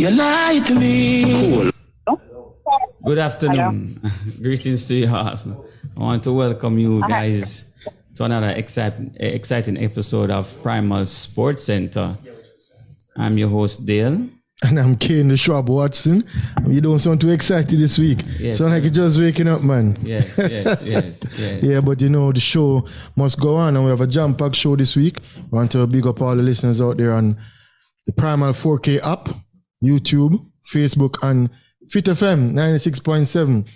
You lie to me. Cool. Good afternoon. Greetings to you all. I want to welcome you guys to another exciting episode of Primal Sports Center. I'm your host, Dale. And I'm Kane the Sharp Watson. You don't sound too excited this week. Yes, sound like you're just waking up, man. Yes. Yeah, but you know, the show must go on, and we have a jam-packed show this week. We want to big up all the listeners out there on the Primal 4K app, YouTube, Facebook, and Fit FM 96.7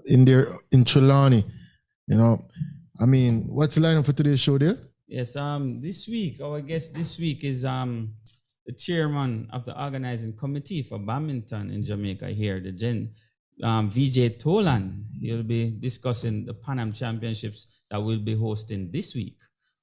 in Trelawney. You know, I mean, what's the lineup for today's show there? Yes, this week, our guest this week is the chairman of the organizing committee for Badminton in Jamaica here, the VJ Tolan. He'll be discussing the Panam championships that we'll be hosting this week.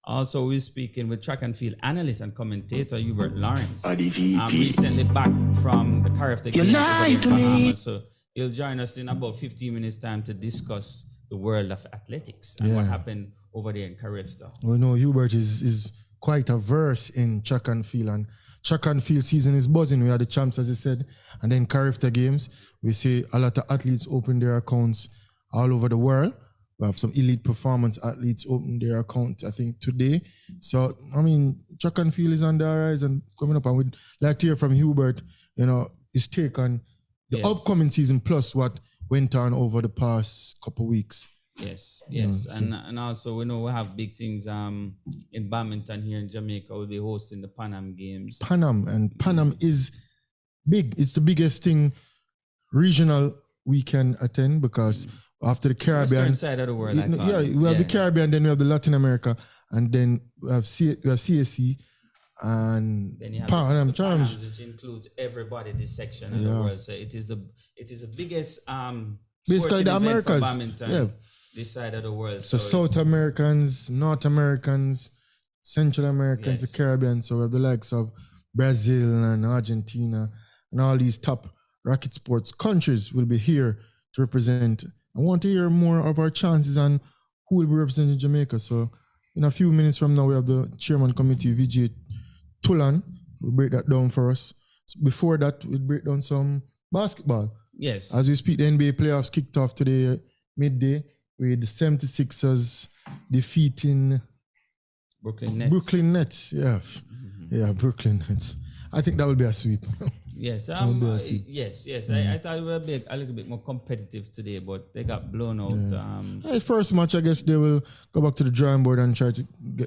Also, we're speaking with track and field analyst and commentator Hubert Lawrence. Recently back from the Carifta game over in Bahamas, so he'll join us in about 15 minutes time to discuss the world of athletics and what happened over there in Carifta. We know Hubert is quite averse in track and field, and track and field season is buzzing. We had the champs, as I said, and then Carifta games. We see a lot of athletes open their accounts all over the world. We have some elite performance athletes open their account, I think, today. So, I mean, track and field is on the rise and coming up. And we'd like to hear from Hubert, you know, his take on the upcoming season plus what went on over the past couple of weeks. Yes. And also we know we have big things in Badminton here in Jamaica. We'll be hosting the Panam games. Panam is big. It's the biggest thing regional we can attend because after the Caribbean side of the world, we have the Caribbean, then we have the Latin America, and then we have CSC, and then you have the Panams, which includes everybody this section of the world. So it is the biggest basically the Americas, this side of the world. So South Americans, North Americans, Central Americans, the Caribbean. So we have the likes of Brazil and Argentina and all these top racket sports countries will be here to represent. I want to hear more of our chances and who will be representing Jamaica. So in a few minutes from now, we have the chairman committee, VJ Tolan, will break that down for us. So before that, we'll break down some basketball. Yes. As we speak, the NBA playoffs kicked off today, midday, with the 76ers defeating Brooklyn Nets. Brooklyn Nets, Brooklyn Nets. I think that will be a sweep. Yes, yes. I thought it would be a little bit more competitive today, but they got blown out. First match, I guess they will go back to the drawing board and try to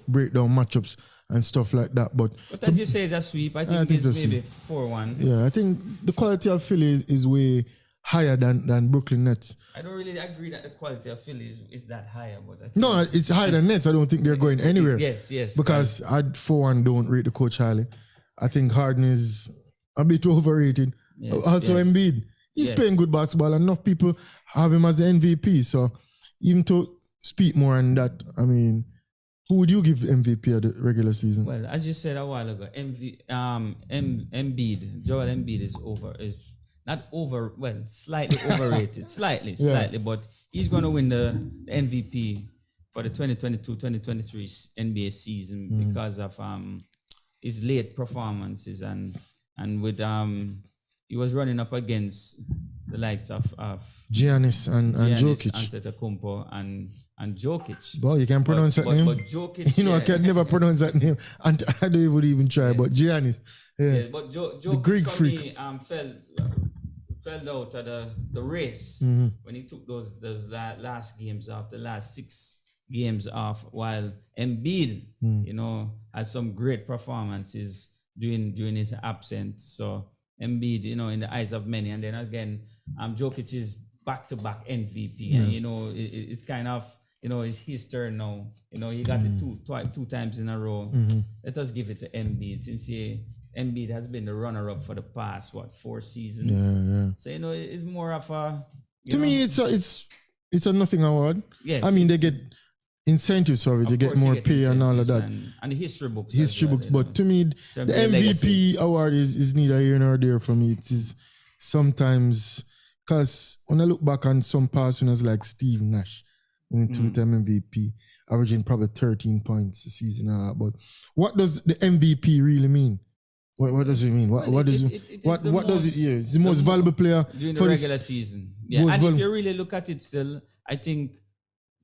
break down matchups and stuff like that. But as you say, it's a sweep. I think it's maybe 4-1. Yeah, I think the quality of Philly is way higher than Brooklyn Nets. I don't really agree that the quality of Philly is that higher, but no, it's higher than Nets. I don't think they're going anywhere. Yes. Because I, for one, don't rate the coach highly. I think Harden is a bit overrated. Embiid, he's playing good basketball. Enough people have him as the MVP. So even to speak more on that, I mean, who would you give MVP of the regular season? Well, as you said a while ago, Embiid, Joel Embiid is not over. Well, slightly overrated, slightly, but he's going to win the MVP for the 2022-2023 NBA season because of his late performances and with he was running up against the likes of Giannis and Jokic, Antetokounmpo and Jokic. Well, you can pronounce that name. But Jokic, you know, I can never pronounce that name, and I don't even try. But Giannis, but Jokic the Greek freak, me, fell out of the race when he took those last games off, the last 6 games off, while Embiid, you know, had some great performances during his absence. So Embiid, you know, in the eyes of many, and then again, Jokic is back-to-back MVP, and you know, it's kind of, you know, it's his turn now. You know, he got it two times in a row. Let us give it to Embiid, since Embiid has been the runner-up for the past 4 seasons. Yeah. So you know, it's more of a. To me, it's a nothing award. Yes. I mean, they get incentives for it. They get more pay and all of that. And history books. But to me, the MVP legacy award is neither here nor there for me. It is sometimes, because when I look back on some past winners like Steve Nash, two-time MVP, averaging probably 13 points a season. But what does the MVP really mean? What does it mean? What does it? Yeah, it's the most valuable player during the regular season. Yeah, and if you really look at it, still, I think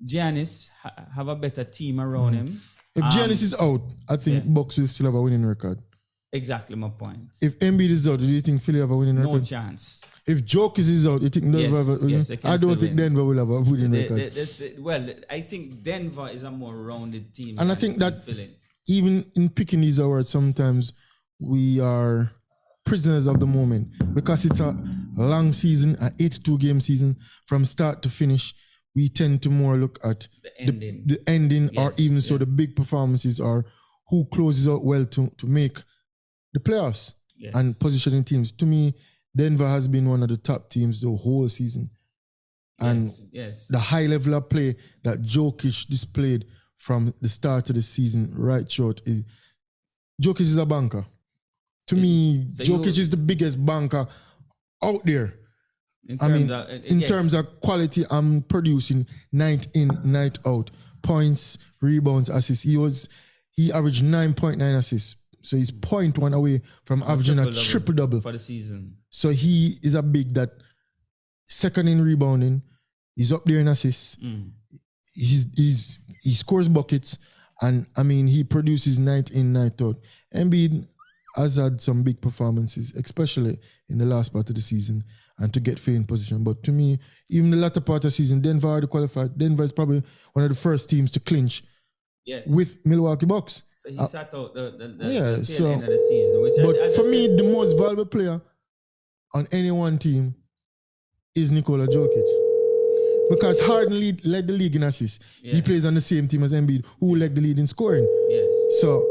Giannis have a better team around him. If Giannis is out, I think Bucks will still have a winning record. Exactly my point. If Embiid is out, do you think Philly have a winning record? No chance. If Jokic is out, you think Denver have a winning record? I don't think Denver will have a winning record. Well, I think Denver is a more rounded team. And I think that even in picking these awards, sometimes we are prisoners of the moment because it's a long season, an 82-game season from start to finish. We tend to more look at the ending, or even so the big performances, or who closes out well to make the playoffs and positioning teams. To me, Denver has been one of the top teams the whole season. And the high level of play that Jokic displayed from the start of the season right short. Jokic is a banker. To me, Jokic is the biggest banker out there. In terms of quality, I'm producing night in, night out. Points, rebounds, assists. He averaged 9.9 assists. So he's 0.1 away from averaging a triple-double for the season. So he is a big that second in rebounding. He's up there in assists. He scores buckets. And, he produces night in, night out. Embiid has had some big performances, especially in the last part of the season, and to get Philly in position. But to me, even the latter part of the season, Denver already qualified. Denver is probably one of the first teams to clinch with Milwaukee Bucks. So he sat out the tail end of the season. But for me, the most valuable player on any one team is Nikola Jokic. Because Harden led the league in assists. He plays on the same team as Embiid, who led the lead in scoring. Yes. So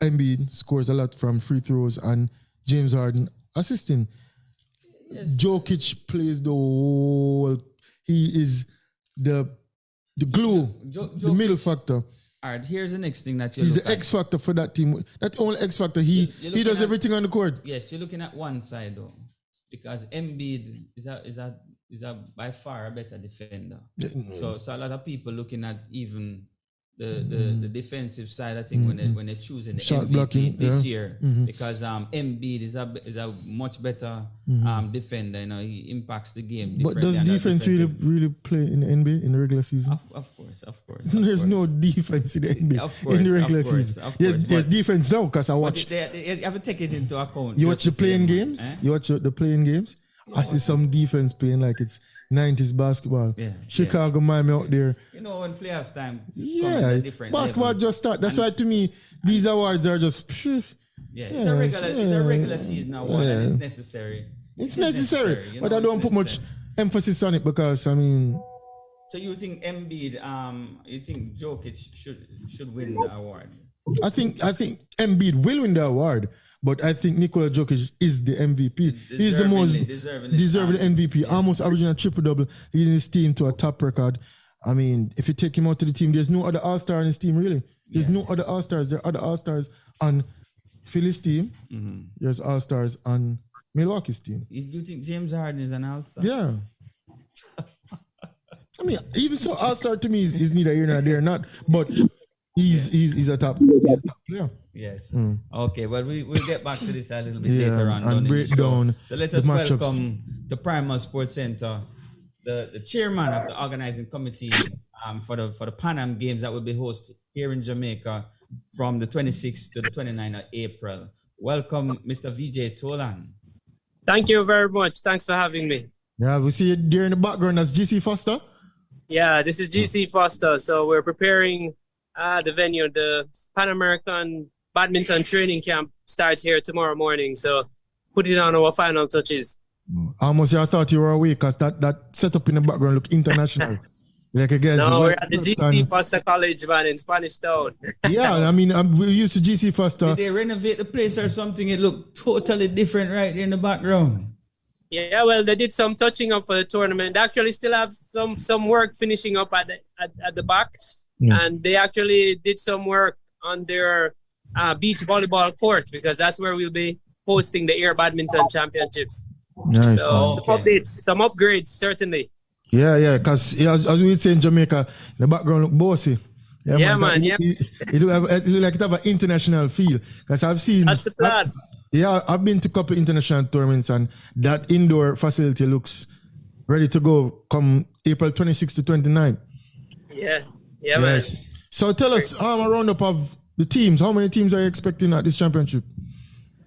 Embiid scores a lot from free throws and James Harden assisting. Yes. Jokic plays the whole. He is the glue, the middle factor. All right, here's the next thing that he's the X factor for that team. That only X factor. He does everything on the court. Yes, you're looking at one side though, because Embiid is a by far a better defender. So a lot of people looking at even the defensive side, I think, when they're choosing the shot MVP blocking this year, because Embiid is a much better defender. He impacts the game. But does defense really play in the NBA in the regular season? Of course. There's no defense in the NBA in the regular season. There's defense now because I watch. You have to take it into account. You watch the playing games. You watch the playing games. I see some defense playing like it's 90s basketball. Chicago, Miami out there. When playoffs time, different basketball level. Just start. That's why to me, these awards are just. It's a regular season award, and it's necessary. It's necessary, but I don't put much emphasis on it because So you think Embiid, you think Jokic should win the award? I think Embiid will win the award. But I think Nikola Jokic is the MVP. He's the most deserving MVP, almost averaging a triple-double, leading his team to a top record. If you take him out to the team, there's no other All-Star in his team, really. There's no other All-Stars. There are other All-Stars on Philly's team. There's All-Stars on Milwaukee's team. Do you think James Harden is an All-Star? Yeah. Even so, All-Star to me is neither here nor there, not. But he's a top player. Yes. Okay. Well, we'll get back to this a little bit later on. And break down. So let us welcome the Primal Sports Center, the chairman of the organizing committee for the Panam Games that will be hosted here in Jamaica from the 26th to the 29th of April. Welcome, Mr. VJ Tolan. Thank you very much. Thanks for having me. Yeah, we see it there in the background. That's GC Foster. Yeah, this is GC Foster. So we're preparing the venue. The Pan American Badminton training camp starts here tomorrow morning. So put it on our final touches. Almost I thought you were away because that setup in the background look international. Like a guys. No, we're at the GC Foster College, man, in Spanish Town. Yeah, we used to GC Foster. Did they renovate the place or something? It looked totally different right there in the background. Yeah, well, they did some touching up for the tournament. They actually still have some work finishing up at the back. And they actually did some work on their beach volleyball court because that's where we'll be hosting the Air Badminton Championships. Nice. So some upgrades, certainly. Yeah, because as we say in Jamaica, the background look bossy. Yeah, man. It look like it have an international feel. Because I've seen... That's the plan. I've been to a couple international tournaments and that indoor facility looks ready to go come April 26th to 29th. Yeah, man. So tell us a roundup of the teams. How many teams are you expecting at this championship?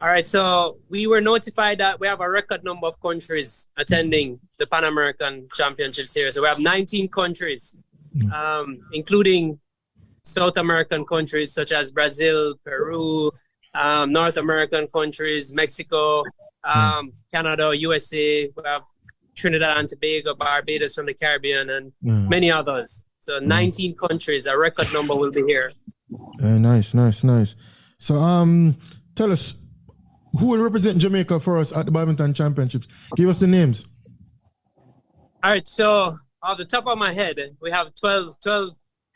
All right, so we were notified that we have a record number of countries attending the Pan American Championship Series. So we have 19 countries, including South American countries such as Brazil, Peru, North American countries, Mexico, Canada, USA. We have Trinidad and Tobago, Barbados from the Caribbean, and many others. So 19 countries, a record number will be here. Nice. So tell us, who will represent Jamaica for us at the Badminton Championships? Give us the names. All right, so off the top of my head, we have 12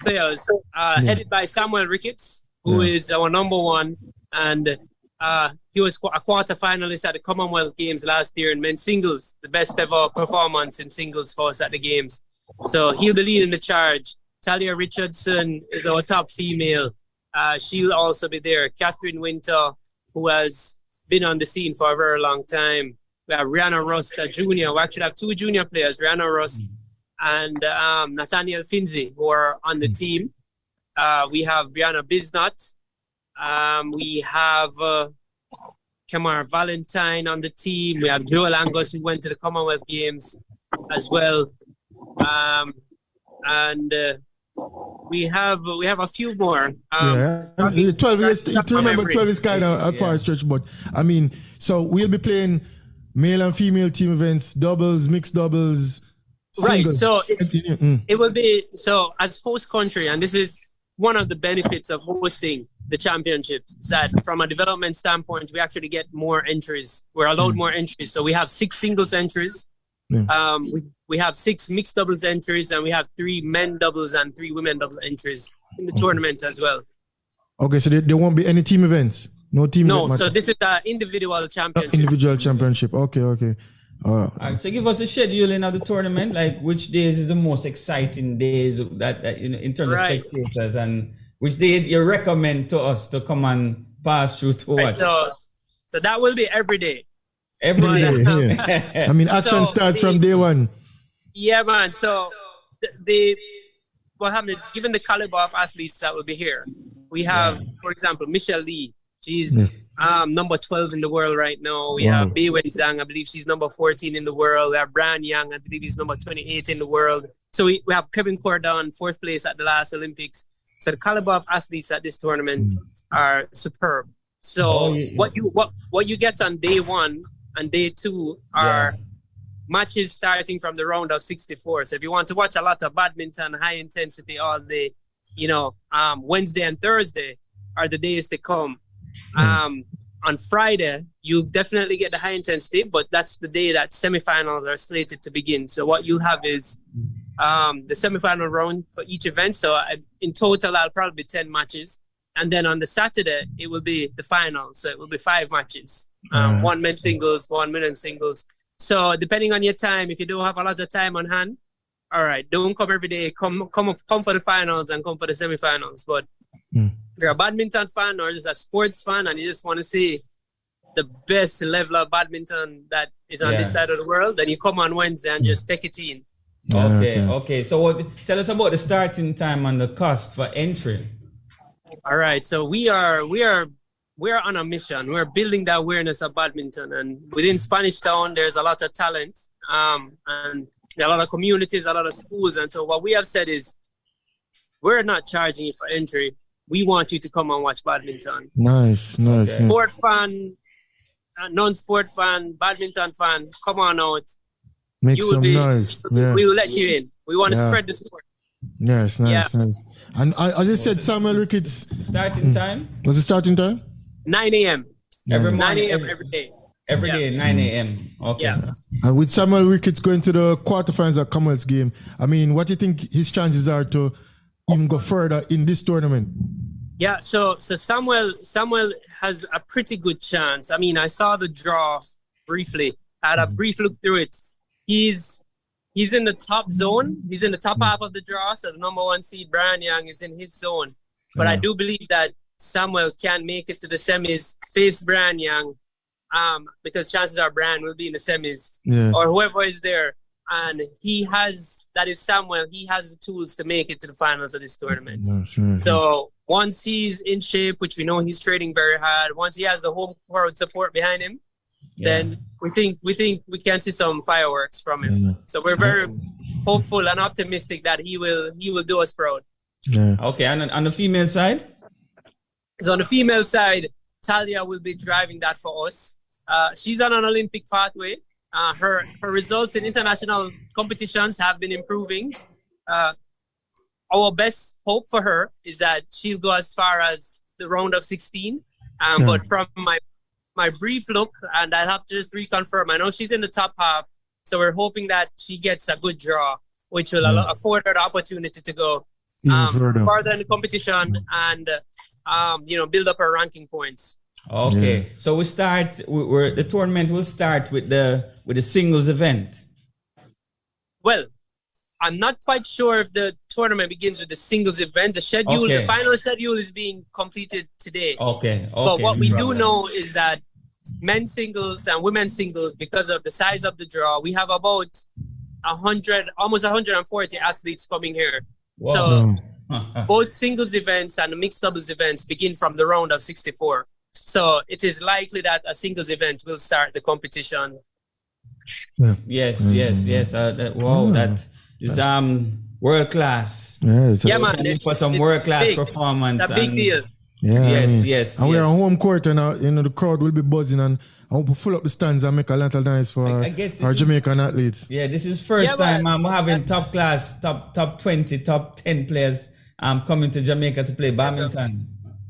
players headed by Samuel Ricketts, who is our number one. And he was a quarter finalist at the Commonwealth Games last year in men's singles, the best ever performance in singles for us at the Games. So he'll be leading the charge. Talia Richardson is our top female. She'll also be there. Catherine Winter, who has been on the scene for a very long time. We have Rihanna Rust, a junior. We actually have two junior players, Rihanna Rust and Nathaniel Finzi, who are on the team. We have Brianna Biznot. We have Kamar Valentine on the team. We have Joel Angus, who went to the Commonwealth Games as well. And we have a few more. 12 years. To remember, 12 is kind of a far stretch, but I mean, so we'll be playing male and female team events, doubles, mixed doubles, singles. Right. So it will be as host country, and this is one of the benefits of hosting the championships. Is that from a development standpoint, we actually get more entries. We're allowed more entries. So we have 6 singles entries. We have 6 mixed doubles entries, and we have 3 men doubles and 3 women doubles entries in the tournament as well. Okay, so there won't be any team events? No team event so this is the individual championship. Individual championship, okay. All right, so give us the scheduling of the tournament, like which days is the most exciting days that in terms of spectators, and which day you recommend to us to come and pass through to watch? So that will be every day. Every day. I mean, action starts from day one. Yeah, man. So what happens is, given the caliber of athletes that will be here, we have, for example, Michelle Lee. She's number 12 in the world right now. We have Bei Wen Zhang. I believe she's number 14 in the world. We have Brian Yang. I believe he's number 28 in the world. So we have Kevin Cordon, 4th place at the last Olympics. So the caliber of athletes at this tournament are superb. So what you get on day 1 and day 2 are matches starting from the round of 64. So if you want to watch a lot of badminton, high intensity all day, Wednesday and Thursday are the days to come. On Friday, you definitely get the high intensity, but that's the day that semifinals are slated to begin. So what you have is the semifinal round for each event. So in total, I'll probably be 10 matches. And then on the Saturday, it will be the final. So it will be 5 matches. 1 men's singles, 1 women's singles. So depending on your time, if you don't have a lot of time on hand, all right, don't come every day. Come for the finals and come for the semifinals. But if you're a badminton fan or just a sports fan and you just want to see the best level of badminton that is on this side of the world, then you come on Wednesday and just take it in. Okay. So tell us about the starting time and the cost for entry. All right. So we are on a mission. We're building the awareness of badminton, and within Spanish Town, there's a lot of talent, and a lot of communities, a lot of schools. And so what we have said is, we're not charging you for entry. We want you to come and watch badminton. Nice. Okay. Sport fan, non-sport fan, badminton fan, come on out. Make some noise. We will let you in. We want to spread the sport. Yes, nice. And as I said, Samuel Ricketts. Starting time? Was the starting time? 9 a.m. Every morning? 9 a.m. every day. Every day, 9 a.m. Okay. Yeah. And with Samuel Ricketts going to the quarterfinals at Commonwealth game, I mean, what do you think his chances are to even go further in this tournament? Yeah, so Samuel has a pretty good chance. I mean, I saw the draw briefly. I had a brief look through it. He's he's in the top zone. He's in the top half of the draw. So the number 1 seed, Brian Young, is in his zone. But I do believe that Samuel can make it to the semis, face Brian Young, because chances are Brian will be in the semis, or whoever is there. And that is Samuel, he has the tools to make it to the finals of this tournament. So once he's in shape, which we know he's training very hard, once he has the home crowd support behind him, then we think we can see some fireworks from him. So we're very hopeful and optimistic that he will do us proud. Okay, and on the female side? So on the female side, Talia will be driving that for us. She's on an Olympic pathway. Her results in international competitions have been improving. Our best hope for her is that she'll go as far as the round of 16. But from my brief look, and I'll have to just reconfirm, I know she's in the top half, so we're hoping that she gets a good draw, which will afford her the opportunity to go further in the competition and build up her ranking points. Okay, so the tournament will start with the singles event. Well, I'm not quite sure if the tournament begins with the singles event. The final schedule is being completed today. Okay. But what we do know is that men's singles and women's singles, because of the size of the draw, we have about 100, almost 140 athletes coming here. Wow. So both singles events and the mixed doubles events begin from the round of 64. So it is likely that a singles event will start the competition. Yes. That is world class. Man. For some world class performance. It's a big deal. Yes. And we're on home court, and the crowd will be buzzing, and I hope we fill up the stands and make a lot of noise for our Jamaican athletes. Yeah, this is first time we're having top class, top 20, top 10 players coming to Jamaica to play badminton.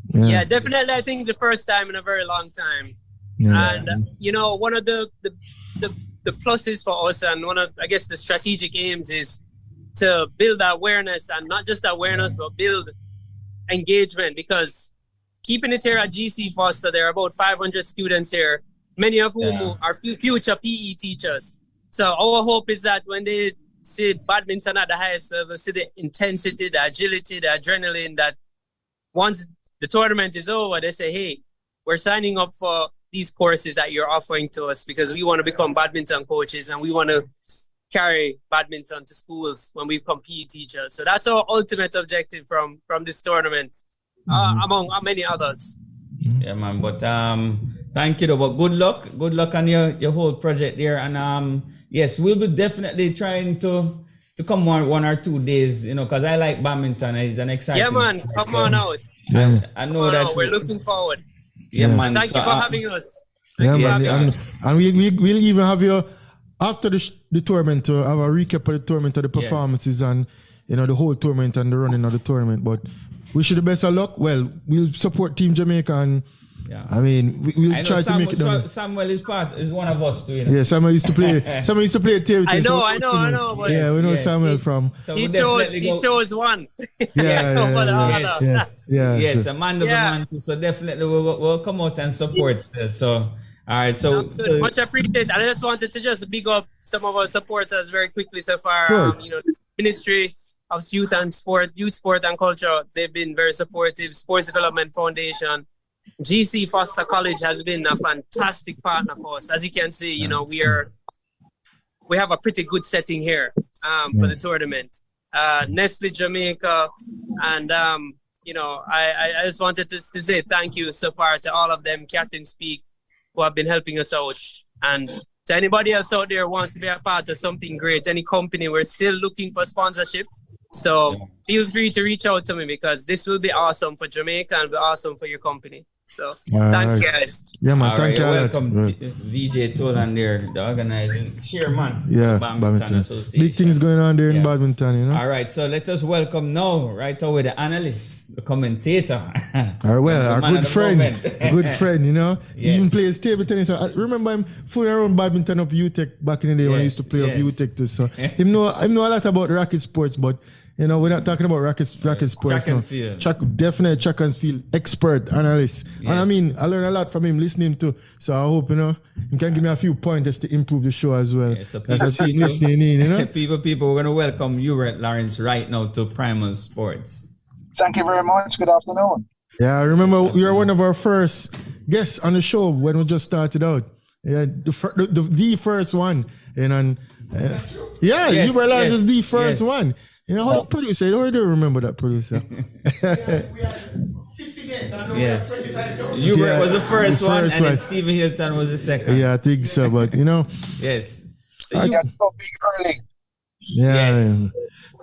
Yeah, definitely. I think the first time in a very long time. And one of the pluses for us, and one of, I guess, the strategic aims is to build awareness, and not just awareness, but build engagement, because keeping it here at GC Foster, there are about 500 students here, many of whom are future PE teachers. So our hope is that when they see badminton at the highest level, see the intensity, the agility, the adrenaline, that once the tournament is over, they say, hey, we're signing up for these courses that you're offering to us because we want to become badminton coaches and we want to carry badminton to schools when we become PE teachers. So that's our ultimate objective from this tournament, among many others. Yeah, man. But thank you, though. But good luck on your whole project there. And yes, we'll be definitely trying to come one or 2 days, because I like badminton. It's an exciting. Yeah, man. Come on out. I know that we're looking forward. Yeah, man. Thank you for having us. Man. And we'll even have you after the tournament to have a recap of the tournament, of the performances, and the whole tournament and the running of the tournament. But wish you the best of luck. Well, we'll support Team Jamaica, and I mean we'll try to make it done. Samuel is one of us too. Yeah, Samuel used to play. Samuel used to play table tennis. I know. But we know Samuel from. So he chose one. Yes, a man of a man too. So definitely we'll come out and support. So. All right, so much appreciated. And I just wanted to big up some of our supporters very quickly so far. The Ministry of Youth Sport and Culture, they've been very supportive. Sports Development Foundation, GC Foster College has been a fantastic partner for us. As you can see, we have a pretty good setting here for the tournament. Nestle Jamaica, and I just wanted to say thank you so far to all of them, Captain Speak, who have been helping us out. And to anybody else out there who wants to be a part of something great, any company, we're still looking for sponsorship. So feel free to reach out to me, because this will be awesome for Jamaica and be awesome for your company. So thanks, guys. Yeah, man. Thank you. Welcome, VJ Tolan there, the organizing chairman. Badminton Association. Big things going on there in badminton, All right, so let us welcome now right away the analyst, the commentator. Our good friend, He even plays table tennis. I remember him fooling around badminton up UTech back in the day when I used to play up UTech too. So him know a lot about racket sports, but You know, we're not talking about racket sports. Track and field. Definitely track and field expert analyst. Yes. And I mean, I learned a lot from him listening to. So I hope, you know, he can give me a few pointers to improve the show as well. So as I see listening in, you know. People, we're going to welcome Hubert Lawrence right now to Primal Sports. Thank you very much. Good afternoon. Yeah, I remember you were one of our first guests on the show when we just started out. Yeah, the first one. And yeah, yes, Hubert Lawrence is the first yes. one. You know, how producer, I do remember that producer. Yes. Hubert was the first one, and then Stephen Hilton was the second. Yeah, I think so, but you know. Yes. So I got so big early. Yeah. Yes.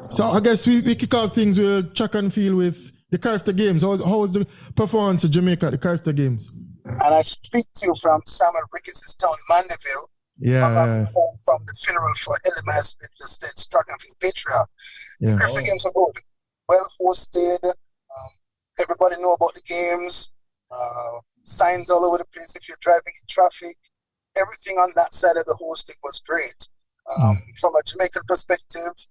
So I guess we kick off things with track and field with the Carifta Games. How was the performance of Jamaica at the Carifta Games? And I speak to you from Samuel Ricketts' town, Mandeville. Yeah. From the funeral for Elmer Smith, the state track and field patriarch. Yeah. The Carifta Games are good. Well hosted. Everybody know about the games. Signs all over the place if you're driving in traffic. Everything on that side of the hosting was great. From a Jamaican perspective,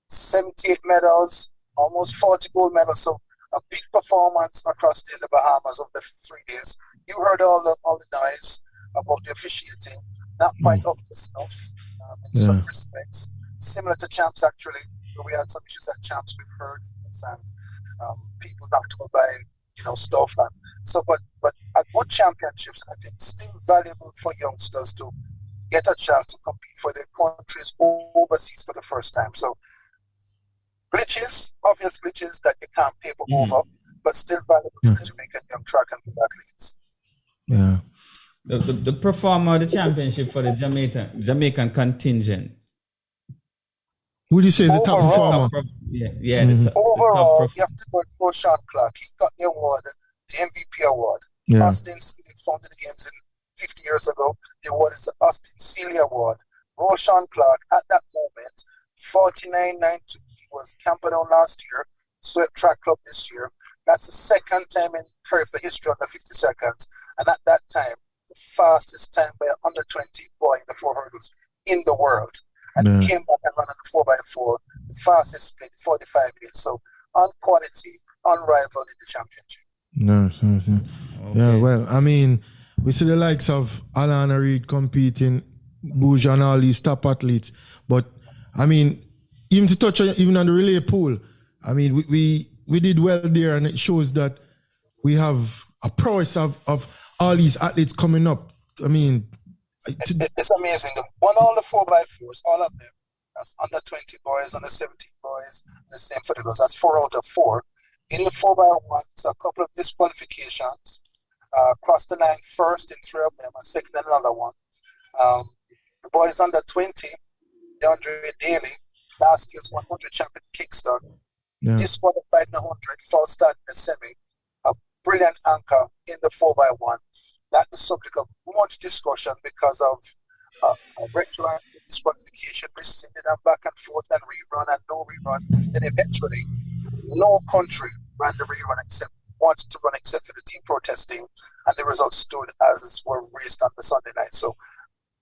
78 medals, almost 40 gold medals. So a big performance across the Bahamas of the 3 days. You heard all the noise about the officiating. Not quite up to snuff in some respects. Similar to Champs, actually, where we had some issues at Champs with herds and people knocked over by stuff. And so, but at good championships, I think still valuable for youngsters to get a chance to compete for their countries overseas for the first time. So obvious glitches that you can't paper over, but still valuable for the Jamaican young track and field athletes. Yeah. The performer of the championship for the Jamaican contingent. Who do you say is the top performer? Overall, you have to go for Sean Clark. He got the award, the MVP award. Yeah. Austin Sealy founded the games 50 years ago. The award is the Austin Sealy Award. Roshan Clark, at that moment, 49.92. He was Camperdown last year, Swept Track Club this year. That's the second time in Carifta history under 50 seconds. And at that time, the fastest time by an under 20 boy in the 4 hurdles in the world. And he came back and ran on the 4x4, the fastest split, 45 years. So on quality, unrivaled in the championship. No. Okay. Yeah, well, I mean, we see the likes of Alana Reid competing, Bouja and all these top athletes. But, I mean, even to touch even on the relay pool, I mean, we did well there, and it shows that we have a prowess of all these athletes coming up. I mean, it's amazing. Won all the 4x4s, all of them. That's under 20 boys, under 17 boys, and the same for the girls. That's 4 out of 4. In the 4x1s, a couple of disqualifications. Crossed the line first in 3 of them, and second in another one. The boys under 20, DeAndre Daly, last year's 100 champion kickstart, disqualified in the 100, false start in the semi. A brilliant anchor in the 4x1. That's the subject of much discussion because of a retroactive disqualification, rescinded and back and forth and rerun and no rerun. Then eventually, no country ran the rerun wanted to run except for the team protesting, and the results stood as were raced on the Sunday night. So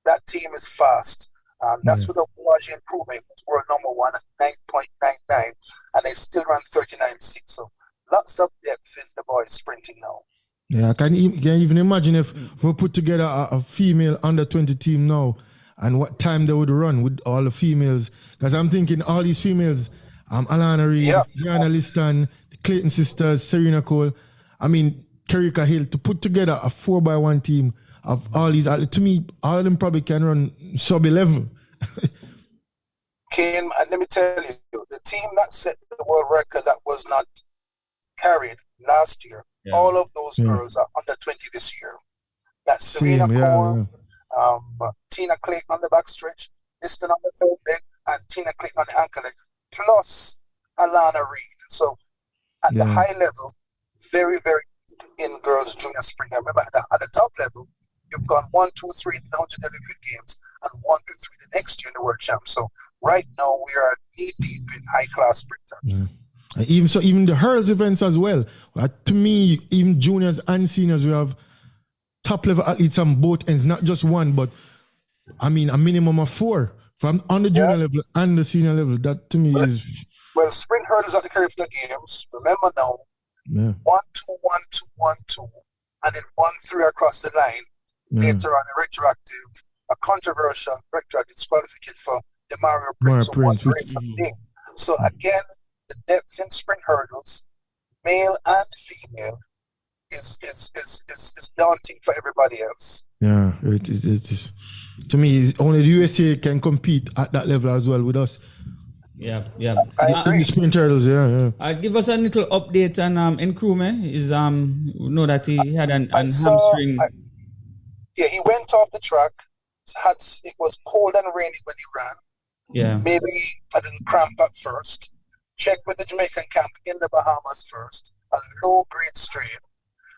that team is fast. That's with a large improvement. World number 1 at 9.99, and they still run 39.6. So lots of depth in the boys sprinting now. Yeah, I can even imagine if we put together a female under 20 team now and what time they would run with all the females. Because I'm thinking all these females, Alana Reid, Diana Liston, the Clayton sisters, Serena Cole, I mean, Kerika Hill, to put together a 4x1 team of all these athletes, to me, all of them probably can run sub-11. Kane, let me tell you, the team that set the world record that was not carried last year, all of those girls are under 20 this year. That's Serena Cole, Tina Clayton on the backstretch, Liston on the third leg, and Tina Clayton on the ankle leg, plus Alana Reid. So at the high level, very, very in girls junior spring. I remember at the top level, you've gone 1, 2, 3 in the 100 Olympic Games and 1, 2, 3 the next year in the World Champs. So right now we are knee deep in high class sprinters. Even the hurls events as well. To me, even juniors and seniors, we have top level athletes on both ends, not just one, but I mean a minimum of 4 from on the junior level and the senior level. That to me is Well, sprint hurdles at the Carifta Games, remember now, 1-2, 1-2, 1-2, and then 1-3 across the line. Later on, a retroactive, a controversial retroactive disqualification for the Mario Prince who won the race of the day. So again, the depth in sprint hurdles, male and female, is daunting for everybody else. Yeah, it is. To me, only the USA can compete at that level as well with us. Yeah. I agree. In the sprint hurdles, Give us a little update on Nkrumah. Is we know that he had an hamstring. He went off the track. It was cold and rainy when he ran. Yeah. Maybe I didn't cramp at first. Check with the Jamaican camp in the Bahamas first. A low-grade strain.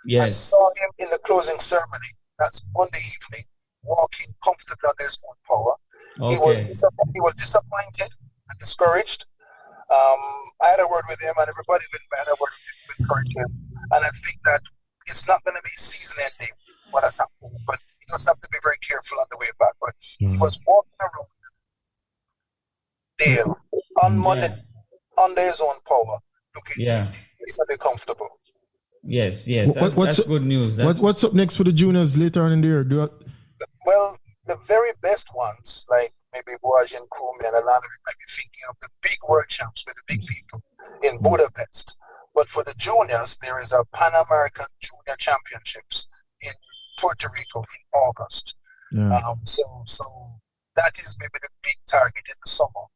Yes. I saw him in the closing ceremony. That's Monday evening, walking comfortably on his own power. Okay. He was disappointed and discouraged. I had a word with him, and everybody had a word with him to encourage him. And I think that it's not going to be season-ending what has happened, but you just have to be very careful on the way back. But he was walking around Dale on Monday under his own power, looking reasonably comfortable. Yes. That's good news. What's up next for the juniors later on in the year? Well, the very best ones, like maybe Boaji and Nkrumah and Alana, might be thinking of the big world champs with the big people in Budapest. But for the juniors, there is a Pan American Junior Championships in Puerto Rico in August. Yeah. So that is maybe the big target in the summer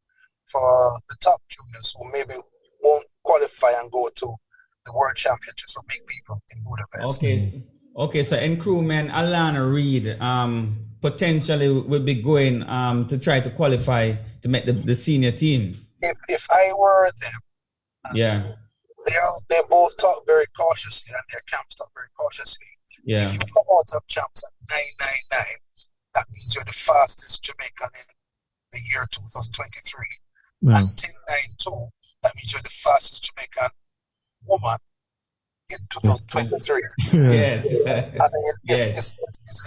for the top juniors who maybe won't qualify and go to the World Championships for big people in Budapest. Okay. So Nkrumah and Alana Reid potentially will be going to try to qualify to make the senior team. If I were them, they both talk very cautiously, and their camps talk very cautiously. Yeah. If you come out of champs at 999, that means you're the fastest Jamaican in the year 2023. Yeah. And 1092, that means you're the fastest Jamaican woman in 2023. Yes. It's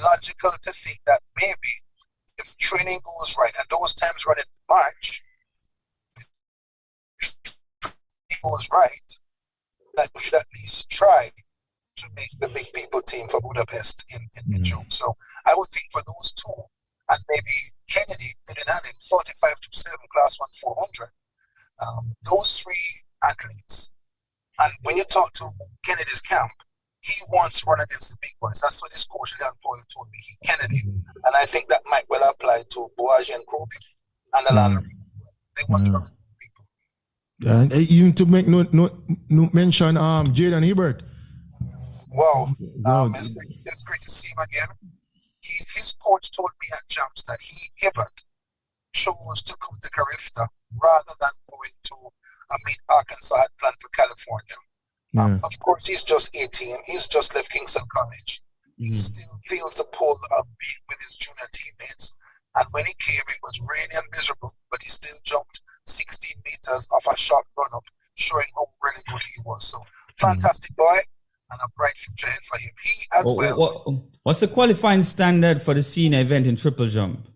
logical to think that maybe if training goes right, and those times run in March, if it goes right, that we should at least try to make the big people team for Budapest in June. So I would think for those two, and maybe Kennedy in an 45-7 class 1 400. Those three athletes. And when you talk to Kennedy's camp, he wants to run against the big boys. That's what his coach Leon Poyle told me. Kennedy. And I think that might well apply to Boaji and Nkrumah and Alana. They want to run people. And even to make no mention Jade and Hubert. Wow. It's great to see him again. His coach told me at Champs that Hubert, chose to come to Carifta rather than going to Arkansas had planned for California. Of course, he's just 18. He's just left Kingston College. He still feels the pull of being with his junior teammates. And when he came, it was rainy and miserable, but he still jumped 16 meters off a short run-up, showing how really good he was. So, fantastic boy, and a bright future ahead for him. He as well. What's the qualifying standard for the senior event in triple jump?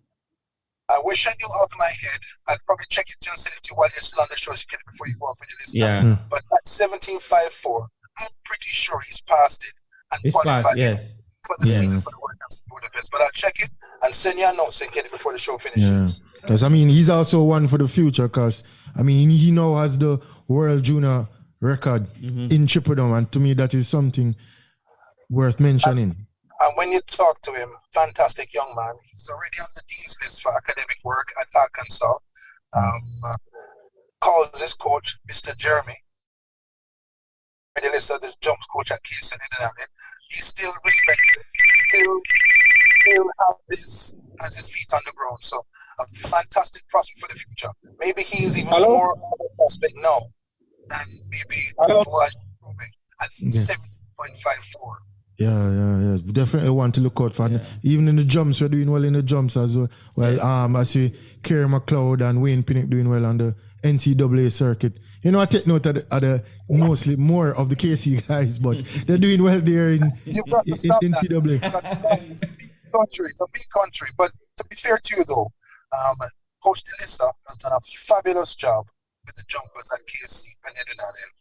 I wish I knew off my head. I'd probably check it and send it to you while you're still on the show before you go off with your list. But at 17.54, I'm pretty sure he's passed it and qualified for the seniors for the World Cup in Budapest. But I'll check it and send you a note saying get it before the show finishes. Because he's also one for the future. Because he now has the World Junior record in triple jump, and to me that is something worth mentioning. And when you talk to him, fantastic young man. He's already on the Dean's list for academic work at Arkansas. Calls his coach, Mr. Jeremy. The list of the jumps coach at Kingston. He's still respected. Still has his feet on the ground. So a fantastic prospect for the future. Maybe he's even more of a prospect now than maybe at 17.54. Yeah. We definitely want to look out for it. Even in the jumps, we're doing well in the jumps as well. I see Kerry McLeod and Wayne Pinnock doing well on the NCAA circuit. I take note of the mostly more of the KC guys, but they're doing well there in NCAA. It's a big country. But to be fair to you though, Coach DeLissa has done a fabulous job with the jumpers at KC and heading at it.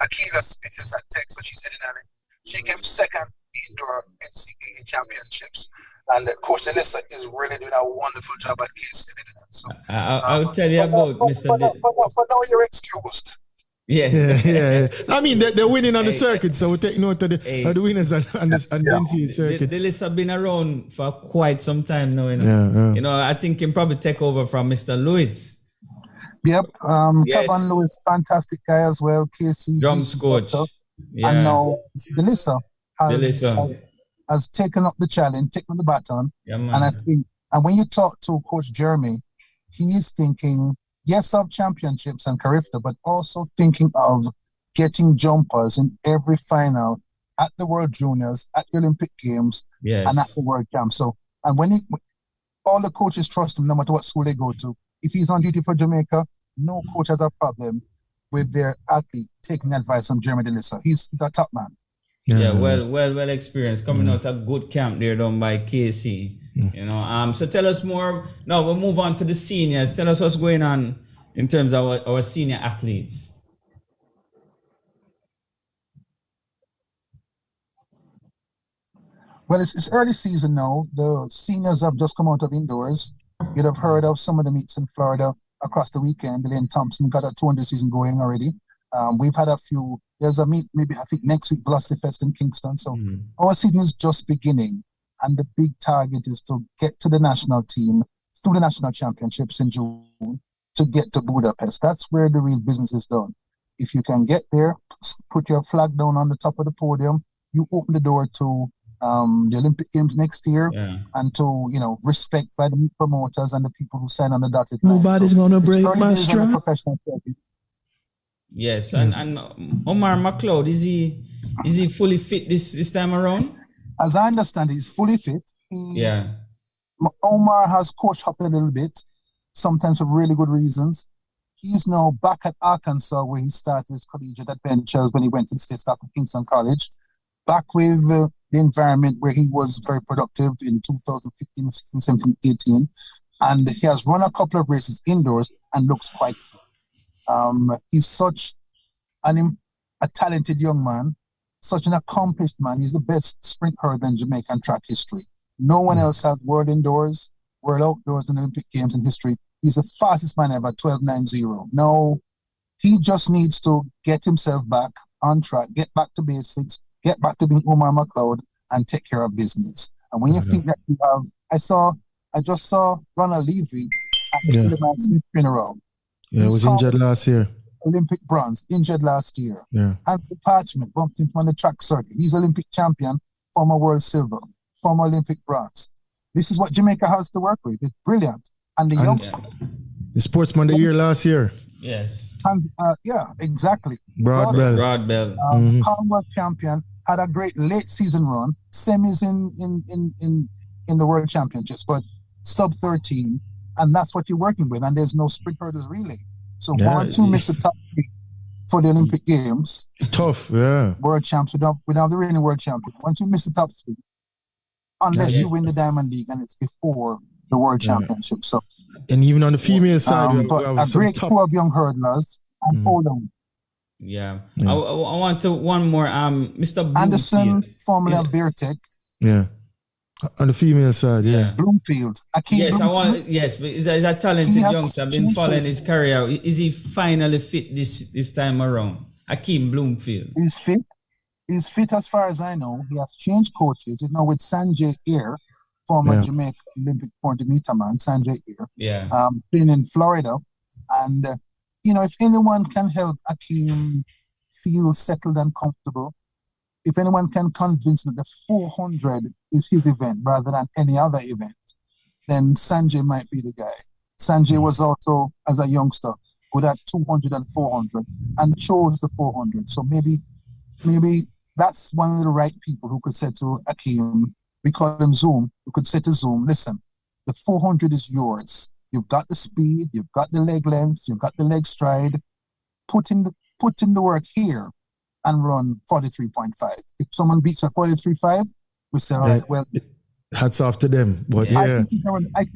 Akila Smith is at Texas, she's heading at it. She came second indoor NCAA championships. And Coach Alyssa is really doing a wonderful job at KC. So, I'll tell you about Mr. For now, you're excused. Yeah. I mean, they're winning on the circuit, so we take note of the winners on the NCAA circuit. The list have been around for quite some time now. You know, I think he can probably take over from Mr. Lewis. Yep. Kevin Lewis, fantastic guy as well. KC. Drums coach. Yeah. And now Delissa has taken up the challenge, taken the baton. Yeah, man. And I think, and when you talk to Coach Jeremy, he is thinking, yes, of championships and Carifta, but also thinking of getting jumpers in every final at the World Juniors, at the Olympic Games, and at the World Camp. So, and when all the coaches trust him, no matter what school they go to. If he's on duty for Jamaica, no coach has a problem with their athlete taking advice from Jeremy Delissa. He's a top man. Yeah, well experienced. Coming out a good camp there done by KC. You know, so tell us more. Now we'll move on to the seniors. Tell us what's going on in terms of our senior athletes. Well, it's early season now. The seniors have just come out of indoors. You'd have heard of some of the meets in Florida across the weekend. Elaine Thompson got a 200 season going already. We've had a few. There's a meet, maybe I think next week, Velocity Fest in Kingston. So our season is just beginning. And the big target is to get to the national team through the national championships in June to get to Budapest. That's where the real business is done. If you can get there, put your flag down on the top of the podium, you open the door to the Olympic Games next year and to, respect by the promoters and the people who sign on the dotted line. Nobody's going to break my stride. Yes, and Omar McLeod, is he fully fit this time around? As I understand, he's fully fit. Omar has coached up a little bit, sometimes for really good reasons. He's now back at Arkansas, where he started his collegiate adventures when he went to the State Staff of Kingston College. Back with the environment where he was very productive in 2015, 16, 17, 18. And he has run a couple of races indoors and looks quite good. He's such a talented young man. Such an accomplished man. He's the best sprint hurdler in Jamaican track history. No one else has world indoors, world outdoors, and Olympic Games in history. He's the fastest man ever, 12.90. No, he just needs to get himself back on track, get back to basics, get back to being Omar McLeod, and take care of business. And when you think that you have, I just saw Ronald Levy at the Kiliman Smith funeral. Yeah, he was injured last year. Olympic bronze, injured last year. Yeah. Hansi Parchment bumped into on the track circuit. He's Olympic champion, former world silver, former Olympic bronze. This is what Jamaica has to work with. It's brilliant. And the youngsters. The Sportsman of the Year last year. Yes. And, exactly. Broadbell. Commonwealth champion, had a great late season run, semis in the World Championships, but sub 13, and that's what you're working with. And there's no sprint hurdles relay. So once you miss the top 3 for the Olympic Games, it's tough, world champs without the reigning world champion. Once you miss the top 3, unless you win the Diamond League and it's before the World Championship. So, and even on the female side, but a great crew of young hurdlers and hold on. Yeah. I want to one more. Mr. Bloomfield. Anderson, formerly of Vertec. Yeah. On the female side, Bloomfield. Yes, but he's a talented youngster. I've been following his career. Is he finally fit this time around? Akeem Bloomfield. He's fit. He's fit as far as I know. He has changed coaches. He's now with Sanjay Air, former Jamaica Olympic 40 meter man, Sanjay Air. Yeah. Playing in Florida. And, if anyone can help Akeem feel settled and comfortable, if anyone can convince me that the 400 is his event rather than any other event, then Sanjay might be the guy. Sanjay was also, as a youngster, good at 200 and 400 and chose the 400. So maybe that's one of the right people who could say to Akeem, we call him Zoom, who could say to Zoom, listen, the 400 is yours. You've got the speed, you've got the leg length, you've got the leg stride. Put in the work here and run 43.5. If someone beats a 43.5, we say, all right, well, hats off to them. But I think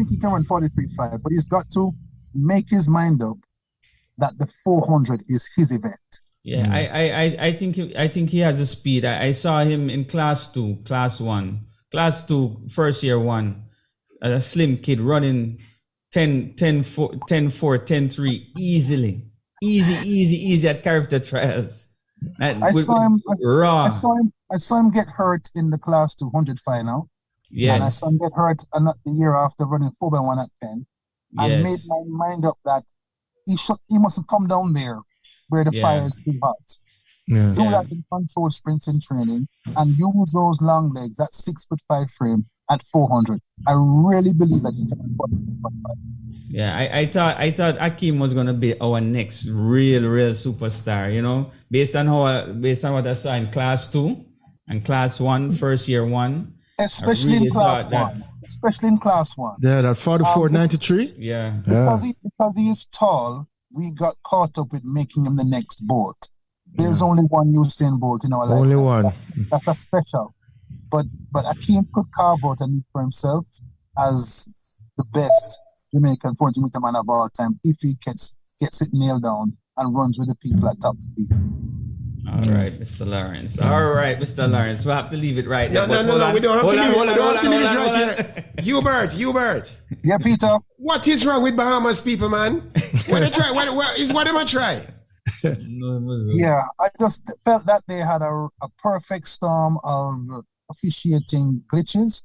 he can run 43.5, but he's got to make his mind up that the 400 is his event. Yeah, I think he has the speed. I saw him in class 2, class 1, first year 1, a slim kid running 10-4, 10-3 easily. Easy at Carifta trials. I saw him get hurt in the class 200 final. Yes. And I saw him get hurt the year after running 4x1 at 10. I made my mind up that he mustn't come down there where the fire is too hot. Yeah. Do that in control sprints in training and use those long legs, that 6'5" frame at 400. I really believe that he can. Yeah, I thought Akeem was gonna be our next real superstar. You know, based on what I saw in class 2 and class 1, first year 1. Especially in class 1. Especially in class 1. Yeah, that 44.93. Yeah. Because he is tall, we got caught up with making him the next Bolt. There's only one Usain Bolt in our life. Only one. That's a special. But Akeem could carve out a niche for himself as the best Jamaican 400 meter man of all time if he gets it nailed down and runs with the people at top speed. All right, Mr. Lawrence. All right, Mr. Lawrence. We'll have to leave it right there. No. We don't have to leave it right here. Hubert. Yeah, Peter. What is wrong with Bahamas people, man? What am I try? Yeah, I just felt that they had a perfect storm of officiating glitches.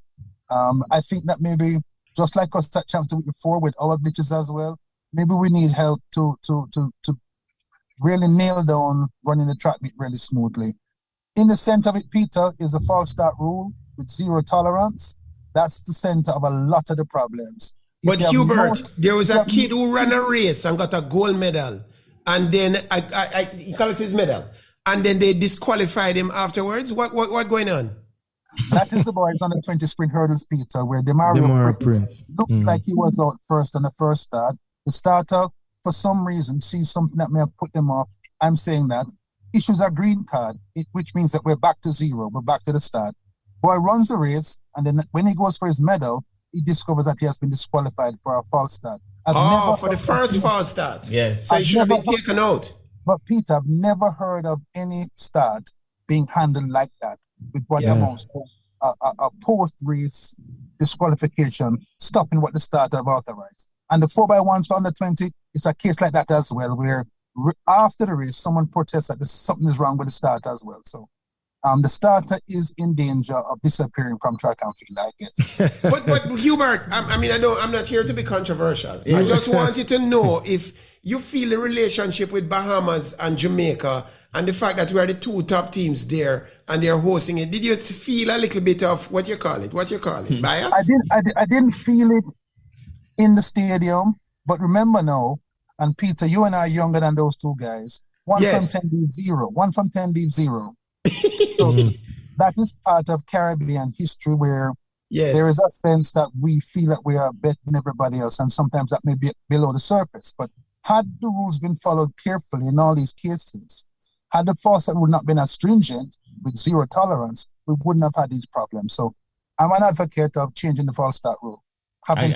I think that maybe, just like us at Chapter Week before with our glitches as well, maybe we need help to really nail down running the track meet really smoothly. In the center of it, Peter, is a false start rule with 0 tolerance. That's the center of a lot of the problems. But Hubert, there was a kid who ran a race and got a gold medal. And then he collected his medal. And then they disqualified him afterwards. What going on? That is the boys on the 20 sprint hurdles, Peter, where Demario Prince looked like he was out first on the first start. The starter, for some reason, sees something that may have put them off. I'm saying that. Issues a green card, which means that we're back to 0. We're back to the start. Boy runs the race, and then when he goes for his medal, he discovers that he has been disqualified for a false start. For the first false start. Yes. So he should have been taken out. But Peter, I've never heard of any start being handled like that with what amounts to a post-race disqualification, stopping what the starter have authorized. And the 4x1s for under 20, it's a case like that as well, where after the race, someone protests that something is wrong with the starter as well. So the starter is in danger of disappearing from track and field, I guess. but Hubert, I'm not here to be controversial. I just wanted to know if you feel the relationship with Bahamas and Jamaica and the fact that we are the 2 top teams there and they're hosting it. Did you feel a little bit of what you call it, bias? I didn't feel it in the stadium, but remember now, and Peter, you and I are younger than those 2 guys. One from 10 leaves 0. One from 10 leaves 0. So that is part of Caribbean history where there is a sense that we feel that we are better than everybody else, and sometimes that may be below the surface. But had the rules been followed carefully in all these cases, had the false start would not been as stringent with 0 tolerance, we wouldn't have had these problems. So I'm an advocate of changing the false start rule. I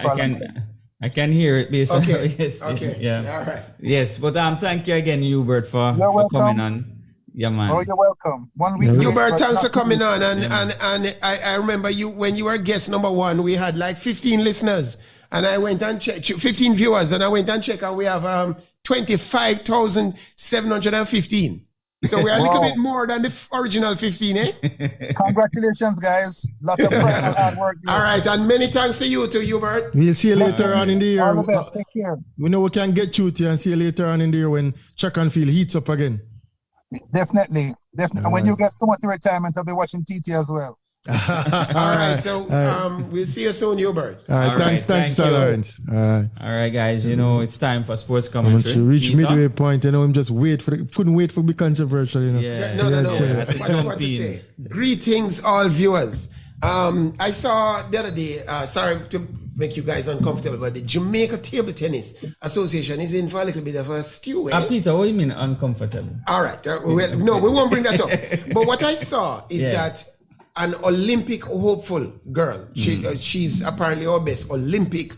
can hear it based on yes. Okay. Yeah. All right. Yes, but thank you again, Hubert, for coming on. Yeah, man. Oh, you're welcome. 1 week. Hubert, thanks for coming on. And I remember you when you were guest number 1, we had like 15 listeners. And I went and checked, 15 viewers, and I went and checked, and we have 25,715. So we're a little bit more than the original 15, eh? Congratulations, guys. Lots of pride and hard work. All right, and many thanks to you too, Hubert. We'll see you later on in the year. All the best. Take care. We know we can get you to and see you later on in the year when track and field heats up again. Definitely. And when you get so much retirement, I'll be watching TT as well. All right, so we'll see you soon, Hubert. All right, thanks, Lawrence. All right, guys, it's time for sports commentary. Reach midway point, him just couldn't wait for be controversial, Yeah. No. What to say? Greetings, all viewers. I saw the other day, sorry to make you guys uncomfortable, but the Jamaica Table Tennis Association is in for a little bit of a stew. Peter, what do you mean uncomfortable? All right, no, we won't bring that up. But what I saw is that an Olympic hopeful girl, she's apparently our best Olympic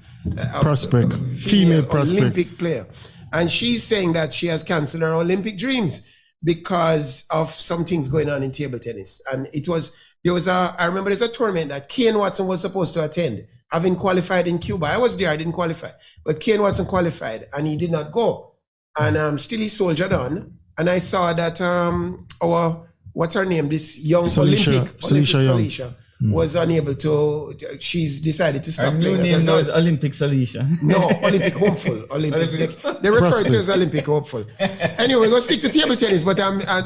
prospect, female prospect, Olympic player. And she's saying that she has canceled her Olympic dreams because of some things going on in table tennis. And I remember there's a tournament that Kane Watson was supposed to attend, having qualified in Cuba. I was there, I didn't qualify. But Kane Watson qualified and he did not go. And still he soldiered on. And I saw that what's her name? This young Salisha was unable to, she's decided to stop playing. Her new name was Olympic Salisha. No, Olympic hopeful. They refer to as Olympic hopeful. Anyway, we're going to stick to table tennis, but